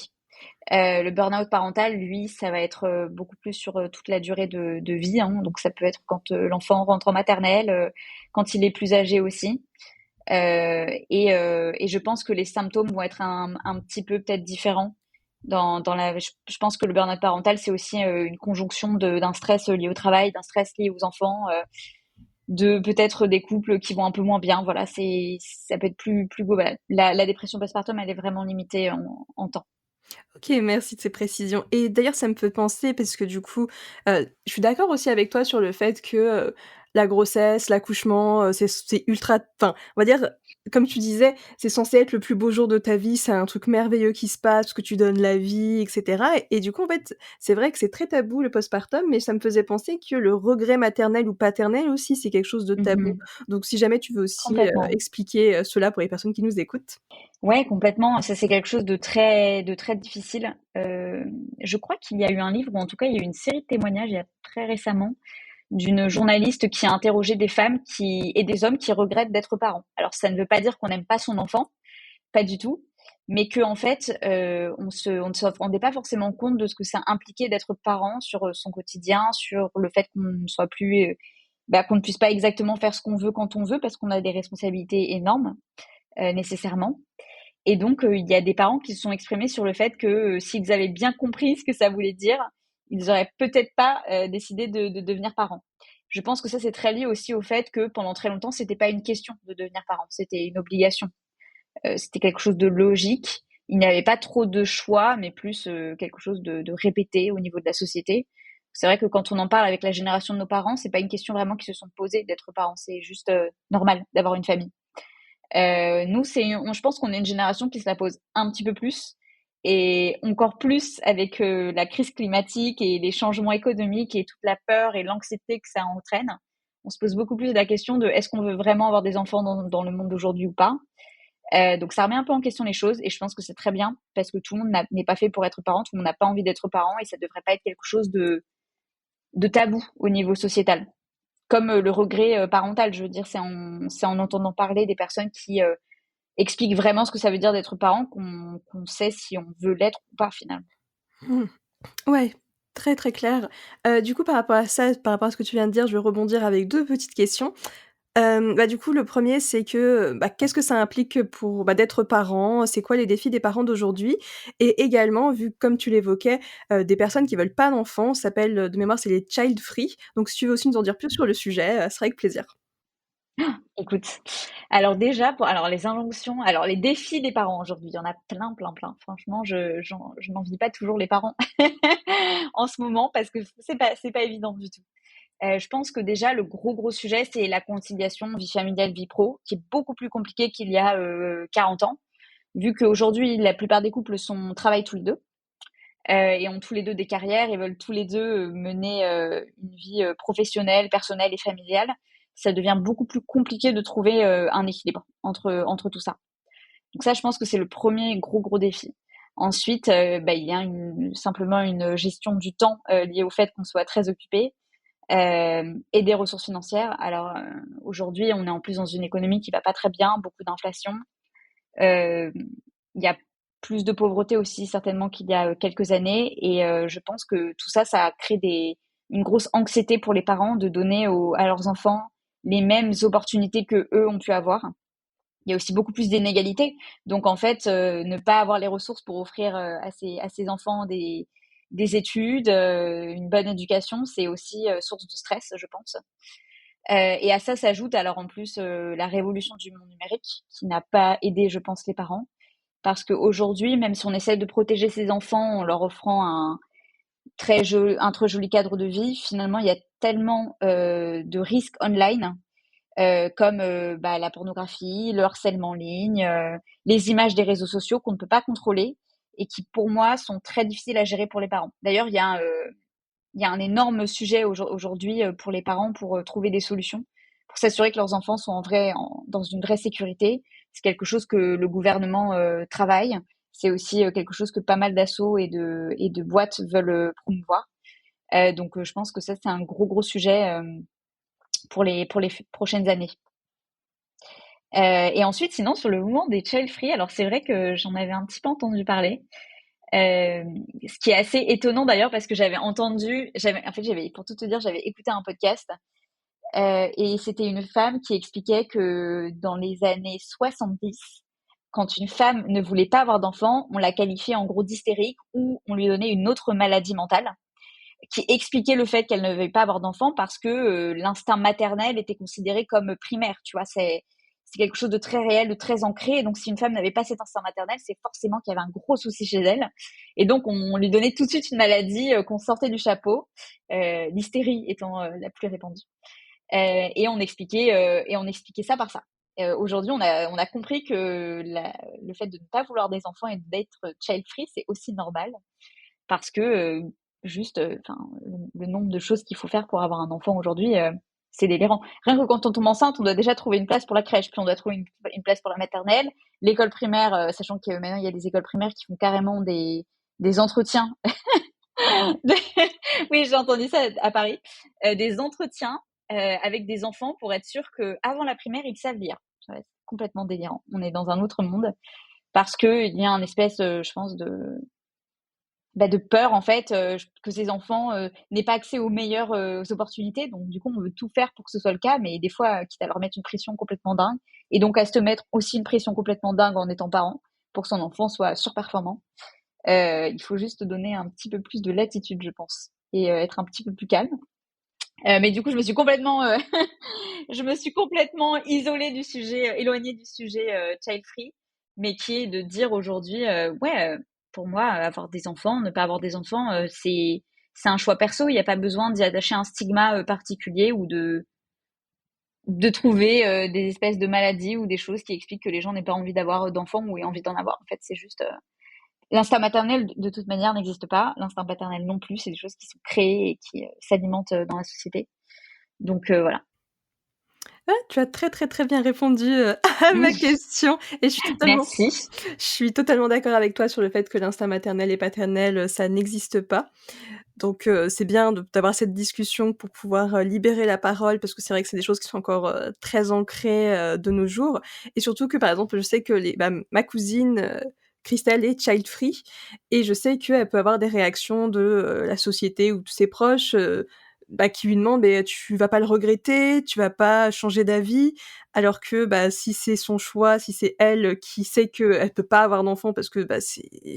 Le burn-out parental, lui, ça va être beaucoup plus sur toute la durée de vie, hein. Donc ça peut être quand l'enfant rentre en maternelle, quand il est plus âgé aussi. Et je pense que les symptômes vont être un petit peu peut-être différents. Je pense que le burn-out parental, c'est aussi une conjonction d'un stress lié au travail, d'un stress lié aux enfants, de peut-être des couples qui vont un peu moins bien. Voilà, ça peut être plus global. La dépression postpartum, elle est vraiment limitée en temps. OK, merci de ces précisions et d'ailleurs ça me fait penser parce que du coup, je suis d'accord aussi avec toi sur le fait que, la grossesse, l'accouchement, c'est ultra enfin, on va dire, comme tu disais, c'est censé être le plus beau jour de ta vie, c'est un truc merveilleux qui se passe parce que tu donnes la vie et cetera et du coup, en fait, c'est vrai que c'est très tabou le postpartum, mais ça me faisait penser que le regret maternel ou paternel aussi, c'est quelque chose de tabou. Mhm. Donc si jamais tu veux aussi, Complètement. expliquer, cela pour les personnes qui nous écoutent? Ouais, complètement. Ça, c'est quelque chose de très difficile. Je crois qu'il y a eu un livre, ou en tout cas, il y a eu une série de témoignages il y a très récemment, d'une journaliste qui a interrogé des femmes et des hommes qui regrettent d'être parents. Alors, ça ne veut pas dire qu'on n'aime pas son enfant, pas du tout. mais que en fait, on ne se rendait pas forcément compte de ce que ça impliquait d'être parent sur son quotidien, sur le fait qu'on ne soit plus, qu'on ne puisse pas exactement faire ce qu'on veut quand on veut, parce qu'on a des responsabilités énormes, nécessairement. Et donc, il y a des parents qui se sont exprimés sur le fait que s'ils avaient bien compris ce que ça voulait dire, ils auraient peut-être pas décidé de devenir parents. Je pense que ça, c'est très lié aussi au fait que pendant très longtemps, c'était pas une question de devenir parent, c'était une obligation. C'était quelque chose de logique. Il n'y avait pas trop de choix, mais plus quelque chose de répété au niveau de la société. C'est vrai que quand on en parle avec la génération de nos parents, c'est pas une question vraiment qui se sont posées d'être parents. C'est juste normal d'avoir une famille. Nous, je pense qu'on est une génération qui se la pose un petit peu plus, et encore plus avec la crise climatique et les changements économiques et toute la peur et l'anxiété que ça entraîne. On se pose beaucoup plus la question de est-ce qu'on veut vraiment avoir des enfants dans le monde d'aujourd'hui ou pas. Donc ça remet un peu en question les choses, et je pense que c'est très bien parce que tout le monde n'est pas fait pour être parent, tout le monde n'a pas envie d'être parent, et ça devrait pas être quelque chose de tabou au niveau sociétal. Comme le regret parental, je veux dire, c'est en entendant parler des personnes qui expliquent vraiment ce que ça veut dire d'être parent qu'on sait si on veut l'être ou pas finalement. Mmh. Ouais, très, très clair. Du coup, par rapport à ça, par rapport à ce que tu viens de dire, je vais rebondir avec 2 petites questions. Du coup, le premier, c'est que, qu'est-ce que ça implique pour, d'être parent? C'est quoi les défis des parents d'aujourd'hui? Et également, vu comme tu l'évoquais, des personnes qui veulent pas d'enfants, ça s'appelle, de mémoire, c'est les child free. Donc si tu veux aussi nous en dire plus sur le sujet, ce serait avec plaisir. Écoute, alors déjà, alors les injonctions, alors les défis des parents aujourd'hui, il y en a plein, plein, plein. Franchement, je n'envie pas toujours les parents en ce moment parce que c'est pas évident du tout. Je pense que déjà le gros sujet, c'est la conciliation vie familiale, vie pro, qui est beaucoup plus compliqué qu'il y a 40 ans, vu qu'aujourd'hui la plupart des couples travaillent tous les deux et ont tous les deux des carrières et veulent tous les deux mener une vie professionnelle, personnelle et familiale. Ça devient beaucoup plus compliqué de trouver un équilibre entre tout ça. Donc ça, je pense que c'est le premier gros défi. Ensuite, il y a simplement une gestion du temps liée au fait qu'on soit très occupé et des ressources financières. Alors aujourd'hui, on est en plus dans une économie qui va pas très bien, beaucoup d'inflation. Il y a plus de pauvreté aussi certainement qu'il y a quelques années, et je pense que tout ça, ça a créé une grosse anxiété pour les parents de donner à leurs enfants les mêmes opportunités que eux ont pu avoir. Il y a aussi beaucoup plus d'inégalités. Donc en fait, ne pas avoir les ressources pour offrir à ses enfants des études, une bonne éducation, c'est aussi source de stress, je pense. Et à ça s'ajoute alors en plus la révolution du monde numérique qui n'a pas aidé, je pense, les parents. Parce qu'aujourd'hui, même si on essaie de protéger ses enfants en leur offrant un très joli cadre de vie, finalement, il y a tellement de risques online comme la pornographie, le harcèlement en ligne, les images des réseaux sociaux qu'on ne peut pas contrôler et qui, pour moi, sont très difficiles à gérer pour les parents. D'ailleurs, il y a un énorme sujet aujourd'hui pour les parents pour trouver des solutions, pour s'assurer que leurs enfants sont dans une vraie sécurité. C'est quelque chose que le gouvernement travaille. C'est aussi quelque chose que pas mal d'assauts et de boîtes veulent promouvoir. Donc, je pense que ça, c'est un gros sujet pour les prochaines années. Et ensuite, sinon, sur le mouvement des child free, alors c'est vrai que j'en avais un petit peu entendu parler. Ce qui est assez étonnant d'ailleurs parce que pour tout te dire, j'avais écouté un podcast et c'était une femme qui expliquait que dans les années 70, quand une femme ne voulait pas avoir d'enfant, on la qualifiait en gros d'hystérique ou on lui donnait une autre maladie mentale qui expliquait le fait qu'elle ne veuille pas avoir d'enfant parce que l'instinct maternel était considéré comme primaire, tu vois, c'est quelque chose de très réel, de très ancré. Et donc, si une femme n'avait pas cet instinct maternel, c'est forcément qu'il y avait un gros souci chez elle. Et donc, on lui donnait tout de suite une maladie qu'on sortait du chapeau, l'hystérie étant la plus répandue. Et on expliquait ça par ça. Aujourd'hui, on a compris que le fait de ne pas vouloir des enfants et d'être child free, c'est aussi normal parce que juste, le nombre de choses qu'il faut faire pour avoir un enfant aujourd'hui, c'est délirant. Rien que quand on tombe enceinte, on doit déjà trouver une place pour la crèche, puis on doit trouver une place pour la maternelle, l'école primaire, sachant que maintenant il y a des écoles primaires qui font carrément des entretiens. Oui, j'ai entendu ça à Paris, des entretiens avec des enfants pour être sûr que avant la primaire ils savent lire. Ouais, c'est complètement délirant. On est dans un autre monde. parce qu'il y a un espèce, je pense, de peur en fait que ces enfants n'aient pas accès aux meilleures opportunités. Donc du coup, on veut tout faire pour que ce soit le cas, mais des fois, quitte à leur mettre une pression complètement dingue, et donc à se mettre aussi une pression complètement dingue en étant parent, pour que son enfant soit surperformant. Il faut juste donner un petit peu plus de latitude, je pense, et être un petit peu plus calme. Mais du coup, je me suis complètement isolée du sujet, éloignée du sujet child free, mais qui est de dire aujourd'hui, ouais, pour moi, avoir des enfants, ne pas avoir des enfants, c'est un choix perso. Il n'y a pas besoin d'y attacher un stigma particulier ou de trouver des espèces de maladies ou des choses qui expliquent que les gens n'aient pas envie d'avoir d'enfants ou aient envie d'en avoir. En fait, c'est juste l'instinct maternel de toute manière n'existe pas, l'instinct paternel non plus. C'est des choses qui sont créées et qui s'alimentent dans la société. Donc voilà. Ouais, tu as très, très, très bien répondu, à ma question et Merci. je suis totalement d'accord avec toi sur le fait que l'instinct maternel et paternel, ça n'existe pas. Donc c'est bien d'avoir cette discussion pour pouvoir, libérer la parole parce que c'est vrai que c'est des choses qui sont encore, très ancrées, de nos jours et surtout que, par exemple, je sais que ma cousine, Christelle est child free et je sais qu'elle peut avoir des réactions de, la société ou de ses proches, qui lui demandent: «Beh, tu vas pas le regretter? Tu vas pas changer d'avis?» alors que, si c'est son choix, si c'est elle qui sait qu'elle peut pas avoir d'enfant parce que,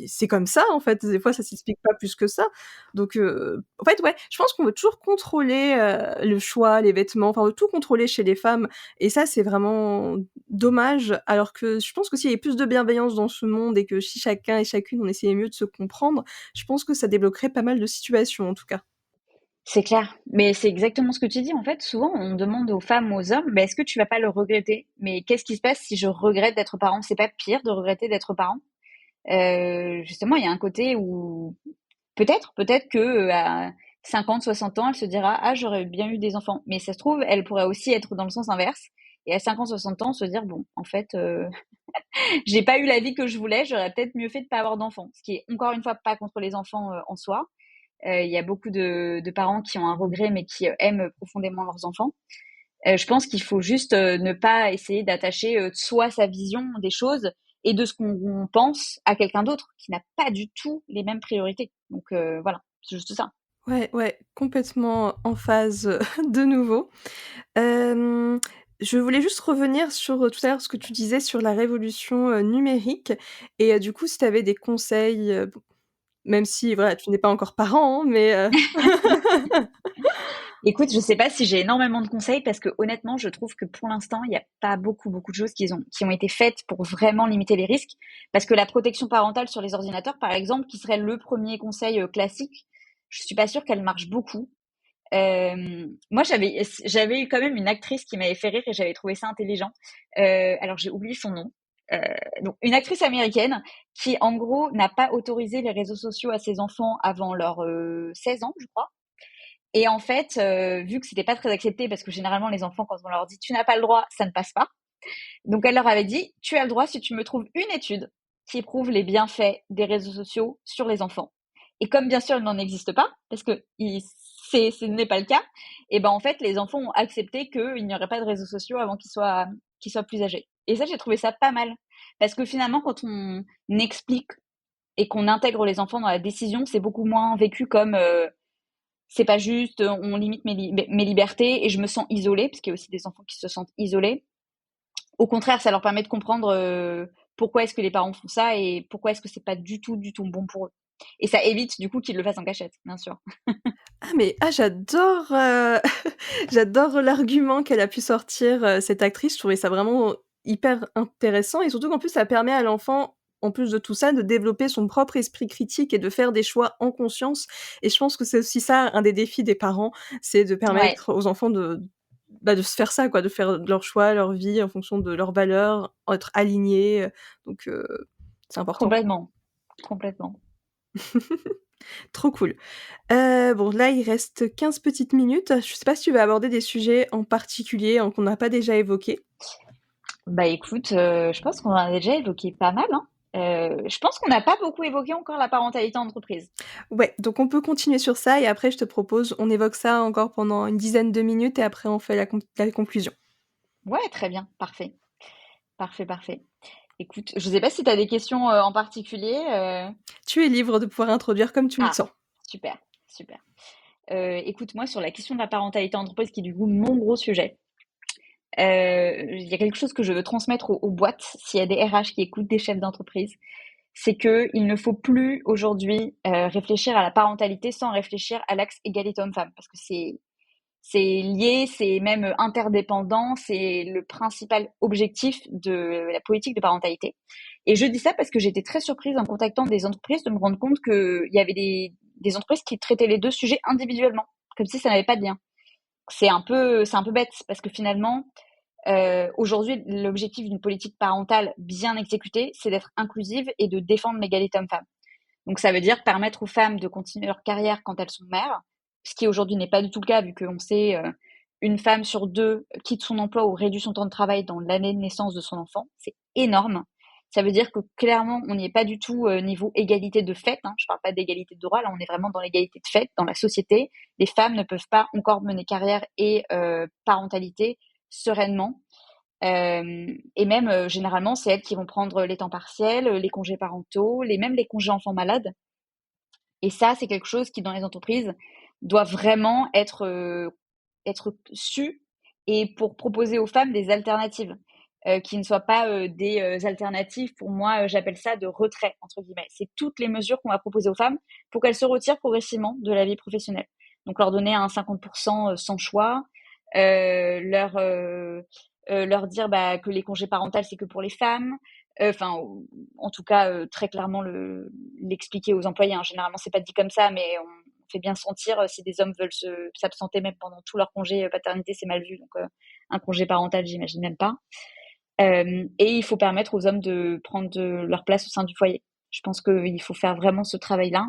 c'est comme ça, en fait. Des fois, ça s'explique pas plus que ça. Donc en fait, ouais, je pense qu'on veut toujours contrôler, le choix, les vêtements, enfin, on veut tout contrôler chez les femmes et ça, c'est vraiment dommage. Alors que je pense que s'il y avait plus de bienveillance dans ce monde et que si chacun et chacune, on essayait mieux de se comprendre, je pense que ça débloquerait pas mal de situations, en tout cas. C'est clair, mais c'est exactement ce que tu dis. En fait, souvent, on demande aux femmes, aux hommes, bah, est-ce que tu vas pas le regretter? Mais qu'est-ce qui se passe si je regrette d'être parent? C'est pas pire de regretter d'être parent? Justement, il y a un côté où peut-être que à 50, 60 ans, elle se dira, ah, j'aurais bien eu des enfants. Mais ça se trouve, elle pourrait aussi être dans le sens inverse. Et à 50, 60 ans, se dire, bon, en fait, j'ai pas eu la vie que je voulais, j'aurais peut-être mieux fait de pas avoir d'enfants. Ce qui est encore une fois pas contre les enfants en soi. Il y a beaucoup de parents qui ont un regret, mais qui aiment profondément leurs enfants. Je pense qu'il faut juste ne pas essayer d'attacher soit sa vision des choses et de ce qu'on pense à quelqu'un d'autre qui n'a pas du tout les mêmes priorités. Donc voilà, c'est juste ça. Ouais, ouais, complètement en phase, de nouveau. Je voulais juste revenir sur, tout à l'heure ce que tu disais sur la révolution, numérique et du coup, si tu avais des conseils, bon, même si voilà, tu n'es pas encore parent, hein, mais Écoute, je sais pas si j'ai énormément de conseils parce que honnêtement, je trouve que pour l'instant, il n'y a pas beaucoup de choses qui ont été faites pour vraiment limiter les risques. Parce que la protection parentale sur les ordinateurs, par exemple, qui serait le premier conseil classique, je suis pas sûre qu'elle marche beaucoup. Moi, j'avais eu quand même une actrice qui m'avait fait rire et j'avais trouvé ça intelligent. Alors, j'ai oublié son nom. Euh, donc, une actrice américaine qui, en gros, n'a pas autorisé les réseaux sociaux à ses enfants avant leurs 16 ans, je crois. Et en fait, vu que c'était pas très accepté, parce que généralement les enfants, quand on leur dit tu n'as pas le droit, ça ne passe pas. Donc elle leur avait dit tu as le droit si tu me trouves une étude qui prouve les bienfaits des réseaux sociaux sur les enfants. Et comme bien sûr il n'en existe pas, parce que ce n'est pas le cas, et ben en fait les enfants ont accepté qu'il n'y aurait pas de réseaux sociaux avant qu'ils soient plus âgés. Et ça j'ai trouvé ça pas mal, parce que finalement quand on explique et qu'on intègre les enfants dans la décision, c'est beaucoup moins vécu comme c'est pas juste, on limite mes libertés et je me sens isolée, parce qu'il y a aussi des enfants qui se sentent isolés. Au contraire, ça leur permet de comprendre pourquoi est-ce que les parents font ça et pourquoi est-ce que c'est pas du tout bon pour eux. Et ça évite du coup qu'ils le fassent en cachette, bien sûr. j'adore, j'adore l'argument qu'elle a pu sortir, cette actrice. Je trouvais ça vraiment hyper intéressant et surtout qu'en plus ça permet à l'enfant, en plus de tout ça, de développer son propre esprit critique et de faire des choix en conscience et je pense que c'est aussi ça, un des défis des parents, c'est de Ouais, permettre aux enfants de se faire ça quoi, de faire leurs choix, leur vie en fonction de leurs valeurs, être alignés, donc c'est important. complètement, complètement. Trop cool. Bon là, il reste 15 petites minutes. Je sais pas si tu veux aborder des sujets en particulier, qu'on n'a pas déjà évoqués? Bah écoute, je pense qu'on en a déjà évoqué pas mal, hein. Je pense qu'on n'a pas beaucoup évoqué encore la parentalité en entreprise. Ouais, donc on peut continuer sur ça et après je te propose, on évoque ça encore pendant une dizaine de minutes et après on fait la conclusion. Ouais, très bien, parfait, parfait, parfait. Écoute, je sais pas si tu as des questions en particulier. Tu es libre de pouvoir introduire comme tu le Ah, sens. super, super. Écoute, moi, sur la question de la parentalité entreprise, qui est du coup mon gros sujet, il y a quelque chose que je veux transmettre aux boîtes, s'il y a des RH qui écoutent des chefs d'entreprise, c'est que il ne faut plus aujourd'hui réfléchir à la parentalité sans réfléchir à l'axe égalité homme-femme, parce que c'est lié, c'est même interdépendant, c'est le principal objectif de la politique de parentalité. Et je dis ça parce que j'étais très surprise en contactant des entreprises de me rendre compte qu'il y avait des entreprises qui traitaient les deux sujets individuellement, comme si ça n'avait pas de lien. C'est un peu bête parce que finalement, aujourd'hui, l'objectif d'une politique parentale bien exécutée, c'est d'être inclusive et de défendre l'égalité homme-femme. Donc ça veut dire permettre aux femmes de continuer leur carrière quand elles sont mères, ce qui aujourd'hui n'est pas du tout le cas vu qu'on sait une femme sur deux quitte son emploi ou réduit son temps de travail dans l'année de naissance de son enfant. C'est énorme. Ça veut dire que clairement, on n'y est pas du tout niveau égalité de fait. Hein. Je ne parle pas d'égalité de droit, là on est vraiment dans l'égalité de fait dans la société. Les femmes ne peuvent pas encore mener carrière et parentalité sereinement. Et même généralement, c'est elles qui vont prendre les temps partiels, les congés parentaux, même les congés enfants malades. Et ça, c'est quelque chose qui, dans les entreprises, doit vraiment être su et pour proposer aux femmes des alternatives qui ne soient pas des alternatives. Pour moi, j'appelle ça de retrait, entre guillemets. C'est toutes les mesures qu'on va proposer aux femmes pour qu'elles se retirent progressivement de la vie professionnelle. Donc, leur donner un 50% sans choix, leur dire que les congés parentaux, c'est que pour les femmes, enfin, en tout cas, très clairement l'expliquer aux employés. Hein. Généralement, c'est pas dit comme ça, mais on fait bien sentir si des hommes veulent s'absenter même pendant tout leur congé paternité, c'est mal vu. Donc, un congé parental, j'imagine même pas. Et il faut permettre aux hommes de prendre leur place au sein du foyer. Je pense qu'il faut faire vraiment ce travail-là.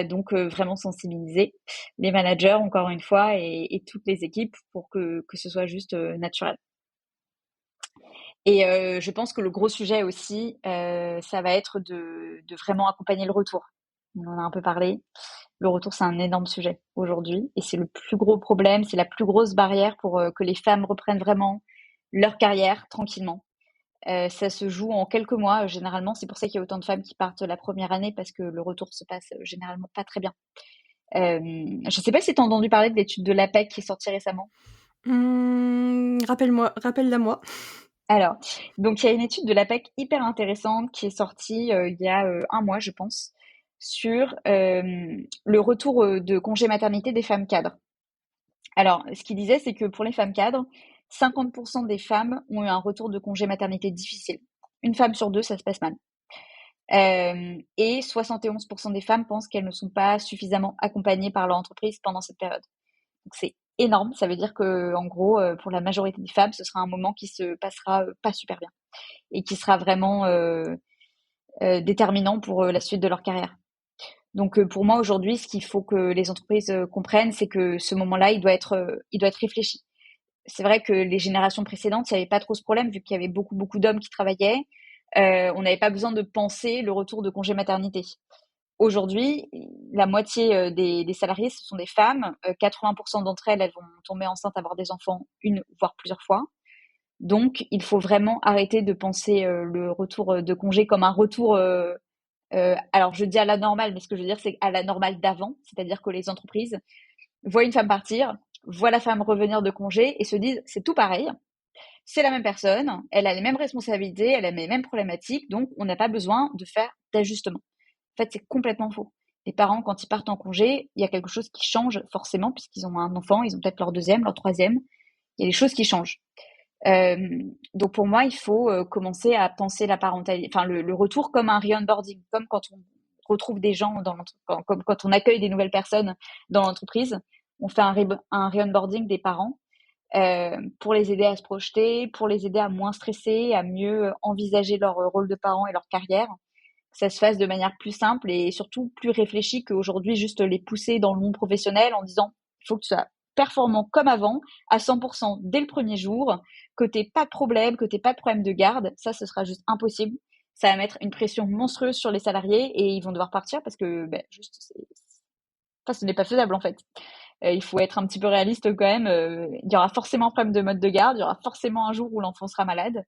Donc, vraiment sensibiliser les managers, encore une fois, et toutes les équipes pour que ce soit juste naturel. Et je pense que le gros sujet aussi, ça va être de vraiment accompagner le retour. On en a un peu parlé. Le retour, c'est un énorme sujet aujourd'hui et c'est le plus gros problème, c'est la plus grosse barrière pour que les femmes reprennent vraiment leur carrière tranquillement. Ça se joue en quelques mois, généralement. C'est pour ça qu'il y a autant de femmes qui partent la première année parce que le retour se passe généralement pas très bien. Je ne sais pas si tu as entendu parler de l'étude de l'APEC qui est sortie récemment. Rappelle-la moi. Alors, donc il y a une étude de l'APEC hyper intéressante qui est sortie il y a un mois, je pense, sur le retour de congé maternité des femmes cadres. Alors, ce qu'il disait, c'est que pour les femmes cadres, 50% des femmes ont eu un retour de congé maternité difficile. Une femme sur deux, ça se passe mal. Et 71% des femmes pensent qu'elles ne sont pas suffisamment accompagnées par leur entreprise pendant cette période. Donc c'est énorme, ça veut dire que en gros, pour la majorité des femmes, ce sera un moment qui se passera pas super bien et qui sera vraiment déterminant pour la suite de leur carrière. Donc pour moi aujourd'hui, ce qu'il faut que les entreprises comprennent, c'est que ce moment-là, il doit être réfléchi. C'est vrai que les générations précédentes, il n'y avait pas trop ce problème vu qu'il y avait beaucoup d'hommes qui travaillaient. On n'avait pas besoin de penser le retour de congé maternité. Aujourd'hui, la moitié des salariés, ce sont des femmes. 80% d'entre elles, elles vont tomber enceintes, avoir des enfants une voire plusieurs fois. Donc, il faut vraiment arrêter de penser le retour de congé comme un retour. Alors, je dis à la normale, mais ce que je veux dire, c'est à la normale d'avant. C'est-à-dire que les entreprises voient une femme partir, voient la femme revenir de congé et se disent, c'est tout pareil. C'est la même personne, elle a les mêmes responsabilités, elle a les mêmes problématiques, donc on n'a pas besoin de faire d'ajustement. En fait, c'est complètement faux. Les parents, quand ils partent en congé, il y a quelque chose qui change forcément, puisqu'ils ont un enfant, ils ont peut-être leur deuxième, leur troisième. Il y a des choses qui changent. Euh, donc pour moi, il faut commencer à penser la parentalité, enfin le retour comme un re-onboarding, comme quand on retrouve des gens comme quand on accueille des nouvelles personnes dans l'entreprise, on fait un re-onboarding des parents pour les aider à se projeter, pour les aider à moins stresser, à mieux envisager leur rôle de parent et leur carrière, que ça se fasse de manière plus simple et surtout plus réfléchie qu'aujourd'hui juste les pousser dans le monde professionnel en disant il faut que tu sois performant comme avant, à 100% dès le premier jour, que tu n'aies pas de problème, que tu n'aies pas de problème de garde, ça ce sera juste impossible. Ça va mettre une pression monstrueuse sur les salariés et ils vont devoir partir parce que ce n'est pas faisable en fait. Il faut être un petit peu réaliste quand même. Il y aura forcément un problème de mode de garde, il y aura forcément un jour où l'enfant sera malade.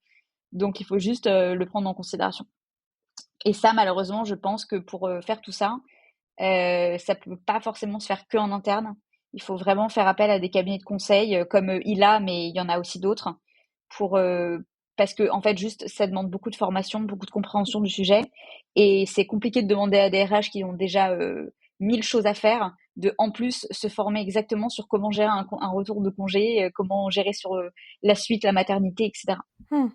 Donc, il faut juste le prendre en considération. Et ça, malheureusement, je pense que pour faire tout ça, ça peut pas forcément se faire que en interne. Il faut vraiment faire appel à des cabinets de conseil comme ILA, mais il y en a aussi d'autres pour parce que en fait juste ça demande beaucoup de formation, beaucoup de compréhension du sujet et c'est compliqué de demander à des RH qui ont déjà 1000 choses à faire de en plus se former exactement sur comment gérer un retour de congé, comment gérer sur la suite, la maternité, etc. Mmh.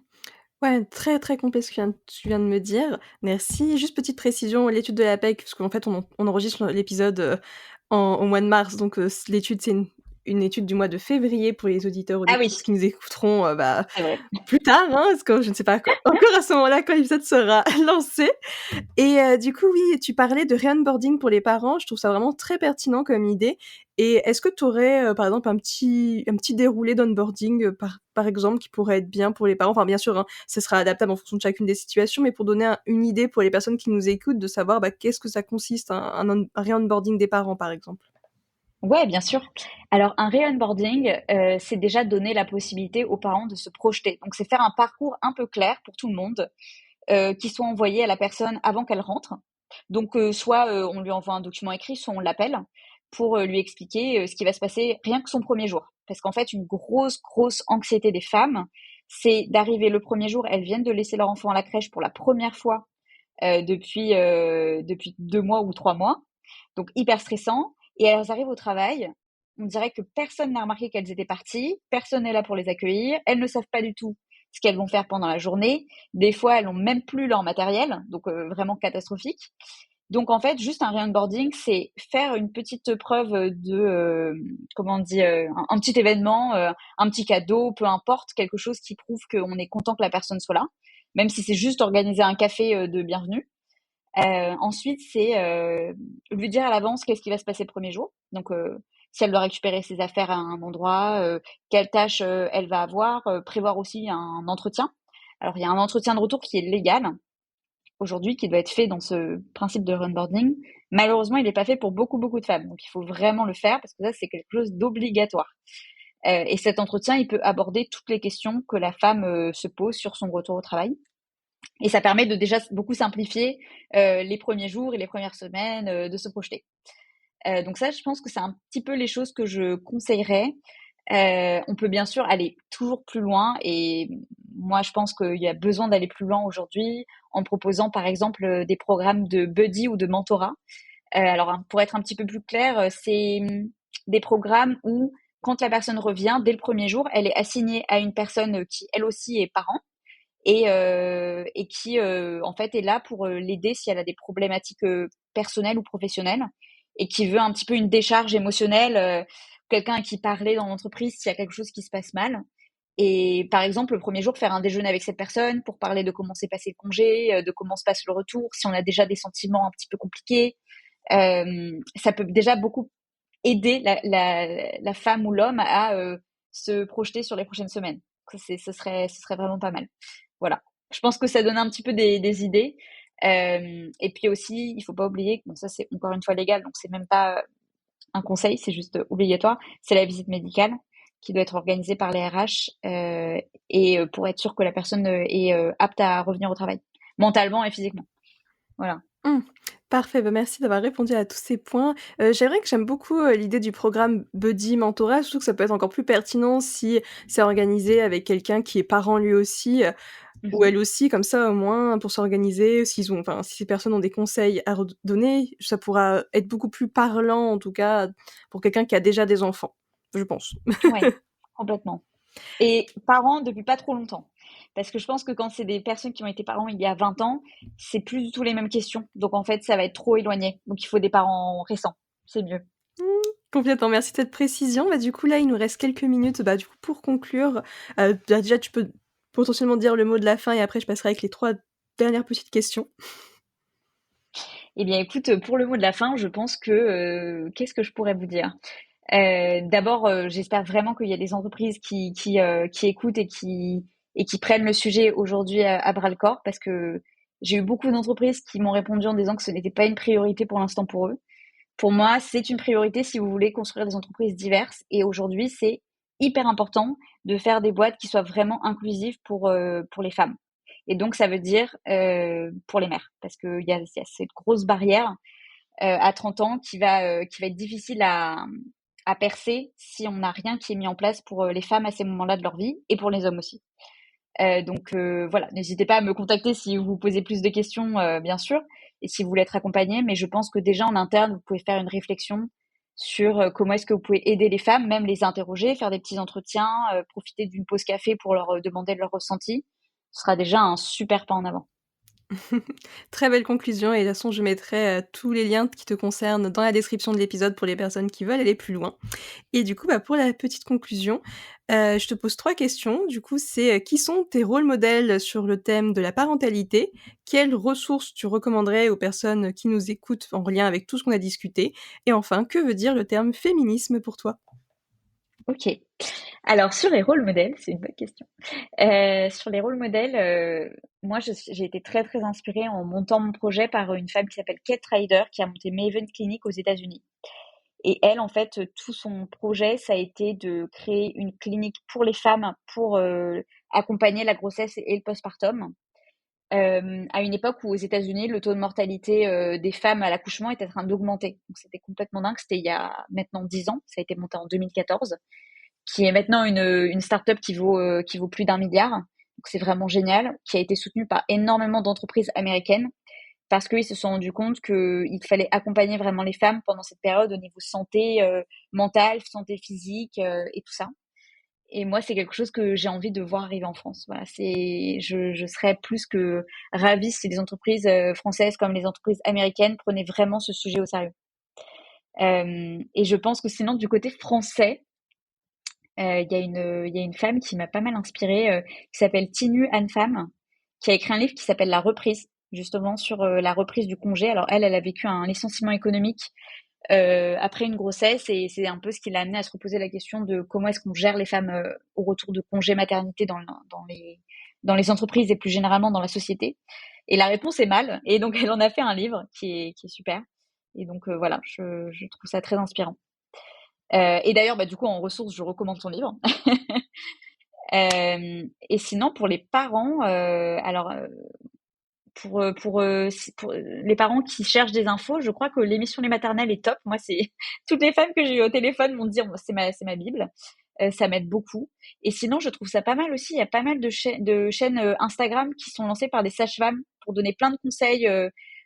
Ouais, très, très complet ce que tu viens de me dire. Merci. Juste petite précision, l'étude de la PEC, parce qu'en fait, on enregistre l'épisode, au mois de mars, donc l'étude, c'est une étude du mois de février pour les auditeurs, Ah oui, auditrices qui nous écouteront, c'est vrai. plus tard, hein, parce que je ne sais pas encore à ce moment-là quand l'épisode sera lancé. Et du coup, oui, tu parlais de re-onboarding pour les parents. Je trouve ça vraiment très pertinent comme idée. Et est-ce que tu aurais, par exemple, un petit déroulé d'onboarding, par exemple, qui pourrait être bien pour les parents? Enfin, bien sûr, hein, ce sera adaptable en fonction de chacune des situations, mais pour donner une idée pour les personnes qui nous écoutent, de savoir qu'est-ce que ça consiste, un re-onboarding des parents, par exemple. Ouais, bien sûr. Alors, un re-onboarding, c'est déjà donner la possibilité aux parents de se projeter. Donc, c'est faire un parcours un peu clair pour tout le monde, qui soit envoyé à la personne avant qu'elle rentre. Donc, soit on lui envoie un document écrit, soit on l'appelle pour lui expliquer ce qui va se passer rien que son premier jour. Parce qu'en fait, une grosse, grosse anxiété des femmes, c'est d'arriver le premier jour, elles viennent de laisser leur enfant à la crèche pour la première fois depuis 2 mois ou 3 mois. Donc, hyper stressant. Et elles arrivent au travail. On dirait que personne n'a remarqué qu'elles étaient parties. Personne n'est là pour les accueillir. Elles ne savent pas du tout ce qu'elles vont faire pendant la journée. Des fois, elles n'ont même plus leur matériel. Donc, vraiment catastrophique. Donc, en fait, juste un re-onboarding, c'est faire une petite preuve de, comment on dit, un petit événement, un petit cadeau, peu importe, quelque chose qui prouve qu'on est content que la personne soit là, même si c'est juste organiser un café de bienvenue. Ensuite, c'est lui dire à l'avance qu'est-ce qui va se passer le premier jour. Donc, si elle doit récupérer ses affaires à un endroit, quelle tâche elle va avoir, prévoir aussi un entretien. Alors, il y a un entretien de retour qui est légal aujourd'hui, qui doit être fait dans ce principe de onboarding. Malheureusement, il n'est pas fait pour beaucoup, beaucoup de femmes. Donc, il faut vraiment le faire parce que ça, c'est quelque chose d'obligatoire. Et cet entretien, il peut aborder toutes les questions que la femme se pose sur son retour au travail. Et ça permet de déjà beaucoup simplifier les premiers jours et les premières semaines, de se projeter. Donc ça, je pense que c'est un petit peu les choses que je conseillerais. On peut bien sûr aller toujours plus loin et moi, je pense qu'il y a besoin d'aller plus loin aujourd'hui en proposant, par exemple, des programmes de buddy ou de mentorat. Alors, pour être un petit peu plus clair, c'est des programmes où, quand la personne revient, dès le premier jour, elle est assignée à une personne qui, elle aussi, est parent et qui en fait est là pour l'aider si elle a des problématiques personnelles ou professionnelles et qui veut un petit peu une décharge émotionnelle, quelqu'un à qui parler dans l'entreprise s'il y a quelque chose qui se passe mal. Et par exemple, le premier jour, faire un déjeuner avec cette personne pour parler de comment s'est passé le congé, de comment se passe le retour, si on a déjà des sentiments un petit peu compliqués. Ça peut déjà beaucoup aider la femme ou l'homme à se projeter sur les prochaines semaines. Ce serait vraiment pas mal. Voilà. Je pense que ça donne un petit peu des idées. Et puis aussi, il faut pas oublier, bon, ça c'est encore une fois légal, donc c'est même pas un conseil, c'est juste obligatoire, c'est la visite médicale qui doit être organisée par les RH et pour être sûr que la personne est apte à revenir au travail, mentalement et physiquement. Voilà. Mmh. Parfait, merci d'avoir répondu à tous ces points. J'aimerais que j'aime beaucoup, l'idée du programme Buddy Mentorat, surtout que ça peut être encore plus pertinent si c'est organisé avec quelqu'un qui est parent lui aussi, ou Mhm. elle aussi, comme ça, au moins, pour s'organiser, si ces personnes ont des conseils à redonner, ça pourra être beaucoup plus parlant, en tout cas, pour quelqu'un qui a déjà des enfants, je pense. Ouais, complètement. Et parents depuis pas trop longtemps. Parce que je pense que quand c'est des personnes qui ont été parents il y a 20 ans, c'est plus du tout les mêmes questions. Donc en fait, ça va être trop éloigné. Donc il faut des parents récents. C'est mieux. Mmh, complètement, merci de cette précision. Du coup, là, il nous reste quelques minutes, du coup, pour conclure. Déjà, tu peux potentiellement dire le mot de la fin et après je passerai avec les 3 dernières petites questions. Eh bien écoute, pour le mot de la fin, je pense que qu'est-ce que je pourrais vous dire? D'abord, j'espère vraiment qu'il y a des entreprises qui écoutent et qui prennent le sujet aujourd'hui à bras le corps parce que j'ai eu beaucoup d'entreprises qui m'ont répondu en disant que ce n'était pas une priorité pour l'instant pour eux. Pour moi, c'est une priorité si vous voulez construire des entreprises diverses. Et aujourd'hui, c'est hyper important de faire des boîtes qui soient vraiment inclusives pour les femmes. Et donc, ça veut dire pour les mères, parce qu'il y a cette grosse barrière à 30 ans qui va être difficile à percer si on n'a rien qui est mis en place pour les femmes à ces moments-là de leur vie et pour les hommes aussi. Donc voilà, n'hésitez pas à me contacter si vous posez plus de questions, bien sûr, et si vous voulez être accompagné. Mais je pense que déjà en interne, vous pouvez faire une réflexion sur comment est-ce que vous pouvez aider les femmes, même les interroger, faire des petits entretiens, profiter d'une pause café pour leur demander de leur ressenti. Ce sera déjà un super pas en avant. Très belle conclusion et de toute façon, je mettrai, tous les liens qui te concernent dans la description de l'épisode pour les personnes qui veulent aller plus loin. Et du coup, pour la petite conclusion, je te pose 3 questions. Du coup, c'est, qui sont tes rôles modèles sur le thème de la parentalité? Quelles ressources tu recommanderais aux personnes qui nous écoutent en lien avec tout ce qu'on a discuté? Et enfin, que veut dire le terme féminisme pour toi? Ok. Alors sur les rôles modèles, c'est une bonne question. Sur les rôles modèles, moi j'ai été très très inspirée en montant mon projet par une femme qui s'appelle Kate Ryder qui a monté Maven Clinic aux États-Unis. Et elle, en fait, tout son projet, ça a été de créer une clinique pour les femmes pour accompagner la grossesse et le postpartum. À une époque où aux États-Unis, le taux de mortalité des femmes à l'accouchement était en train d'augmenter. Donc c'était complètement dingue. C'était il y a maintenant 10 ans. Ça a été monté en 2014, qui est maintenant une start-up qui vaut plus d'1 milliard. Donc c'est vraiment génial, qui a été soutenue par énormément d'entreprises américaines parce qu'ils se sont rendus compte qu'il fallait accompagner vraiment les femmes pendant cette période au niveau santé mentale, santé physique et tout ça. Et moi, c'est quelque chose que j'ai envie de voir arriver en France. Voilà, je serais plus que ravie si les entreprises françaises comme les entreprises américaines prenaient vraiment ce sujet au sérieux. Et je pense que sinon, du côté français, il y a une femme qui m'a pas mal inspirée, qui s'appelle Tinu Anfam, qui a écrit un livre qui s'appelle La Reprise, justement sur la reprise du congé. Alors elle a vécu un licenciement économique après une grossesse et c'est un peu ce qui l'a amené à se reposer la question de comment est-ce qu'on gère les femmes au retour de congé maternité dans les entreprises et plus généralement dans la société. Et la réponse est mal. Et donc elle en a fait un livre qui est super. Et donc voilà, je trouve ça très inspirant. Et d'ailleurs, du coup, en ressources, je recommande son livre. Et sinon, pour les parents, alors pour les parents qui cherchent des infos, je crois que l'émission Les Maternelles est top. Moi, c'est toutes les femmes que j'ai eues au téléphone m'ont dit c'est ma Bible. Ça m'aide beaucoup. Et sinon, je trouve ça pas mal aussi. Il y a pas mal de chaînes Instagram qui sont lancées par des sages-femmes pour donner plein de conseils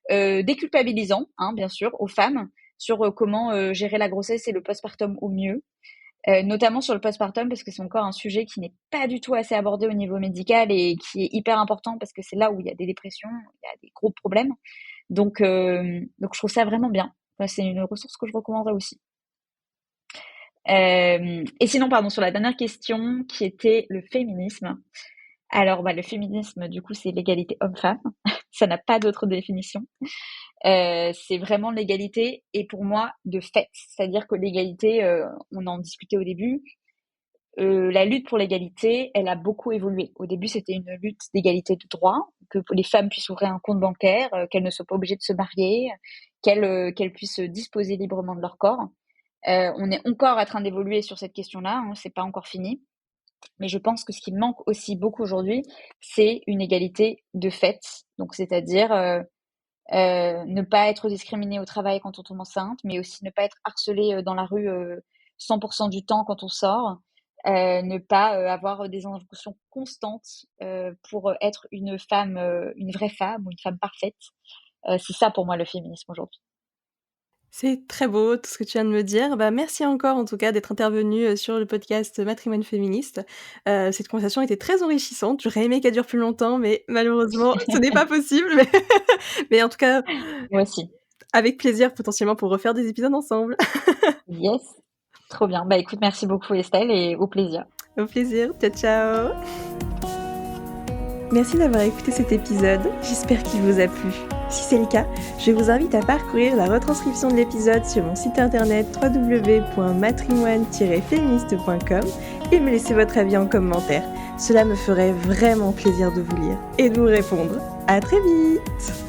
déculpabilisants, hein, bien sûr, aux femmes sur comment gérer la grossesse et le postpartum au mieux. Notamment sur le postpartum parce que c'est encore un sujet qui n'est pas du tout assez abordé au niveau médical et qui est hyper important parce que c'est là où il y a des dépressions, il y a des gros problèmes. Donc je trouve ça vraiment bien. Enfin, c'est une ressource que je recommanderais aussi. Et sinon, pardon, sur la dernière question qui était le féminisme. Alors, le féminisme, du coup, c'est l'égalité homme-femme. Ça n'a pas d'autre définition. C'est vraiment l'égalité et pour moi de fait, c'est-à-dire que l'égalité, on en discutait au début, la lutte pour l'égalité, elle a beaucoup évolué. Au début, c'était une lutte d'égalité de droit, que les femmes puissent ouvrir un compte bancaire, qu'elles ne soient pas obligées de se marier, qu'elles puissent disposer librement de leur corps. On est encore en train d'évoluer sur cette question-là, hein, c'est pas encore fini. Mais je pense que ce qui manque aussi beaucoup aujourd'hui, c'est une égalité de fait. Donc, c'est-à-dire ne pas être discriminé au travail quand on tombe enceinte, mais aussi ne pas être harcelé dans la rue 100% du temps quand on sort, ne pas avoir des injonctions constantes pour être une femme, une vraie femme ou une femme parfaite. C'est ça pour moi le féminisme aujourd'hui. C'est très beau tout ce que tu viens de me dire. Merci encore en tout cas d'être intervenue, sur le podcast Matrimoine féministe. Cette conversation était très enrichissante. J'aurais aimé qu'elle dure plus longtemps, mais malheureusement, ce n'est pas possible. Mais en tout cas, Moi aussi. avec plaisir potentiellement pour refaire des épisodes ensemble. Yes. Trop bien. Écoute, merci beaucoup Estelle et au plaisir. Au plaisir. Ciao, ciao. Merci d'avoir écouté cet épisode. J'espère qu'il vous a plu. Si c'est le cas, je vous invite à parcourir la retranscription de l'épisode sur mon site internet www.matrimoine-féministe.com et me laisser votre avis en commentaire. Cela me ferait vraiment plaisir de vous lire et de vous répondre. À très vite!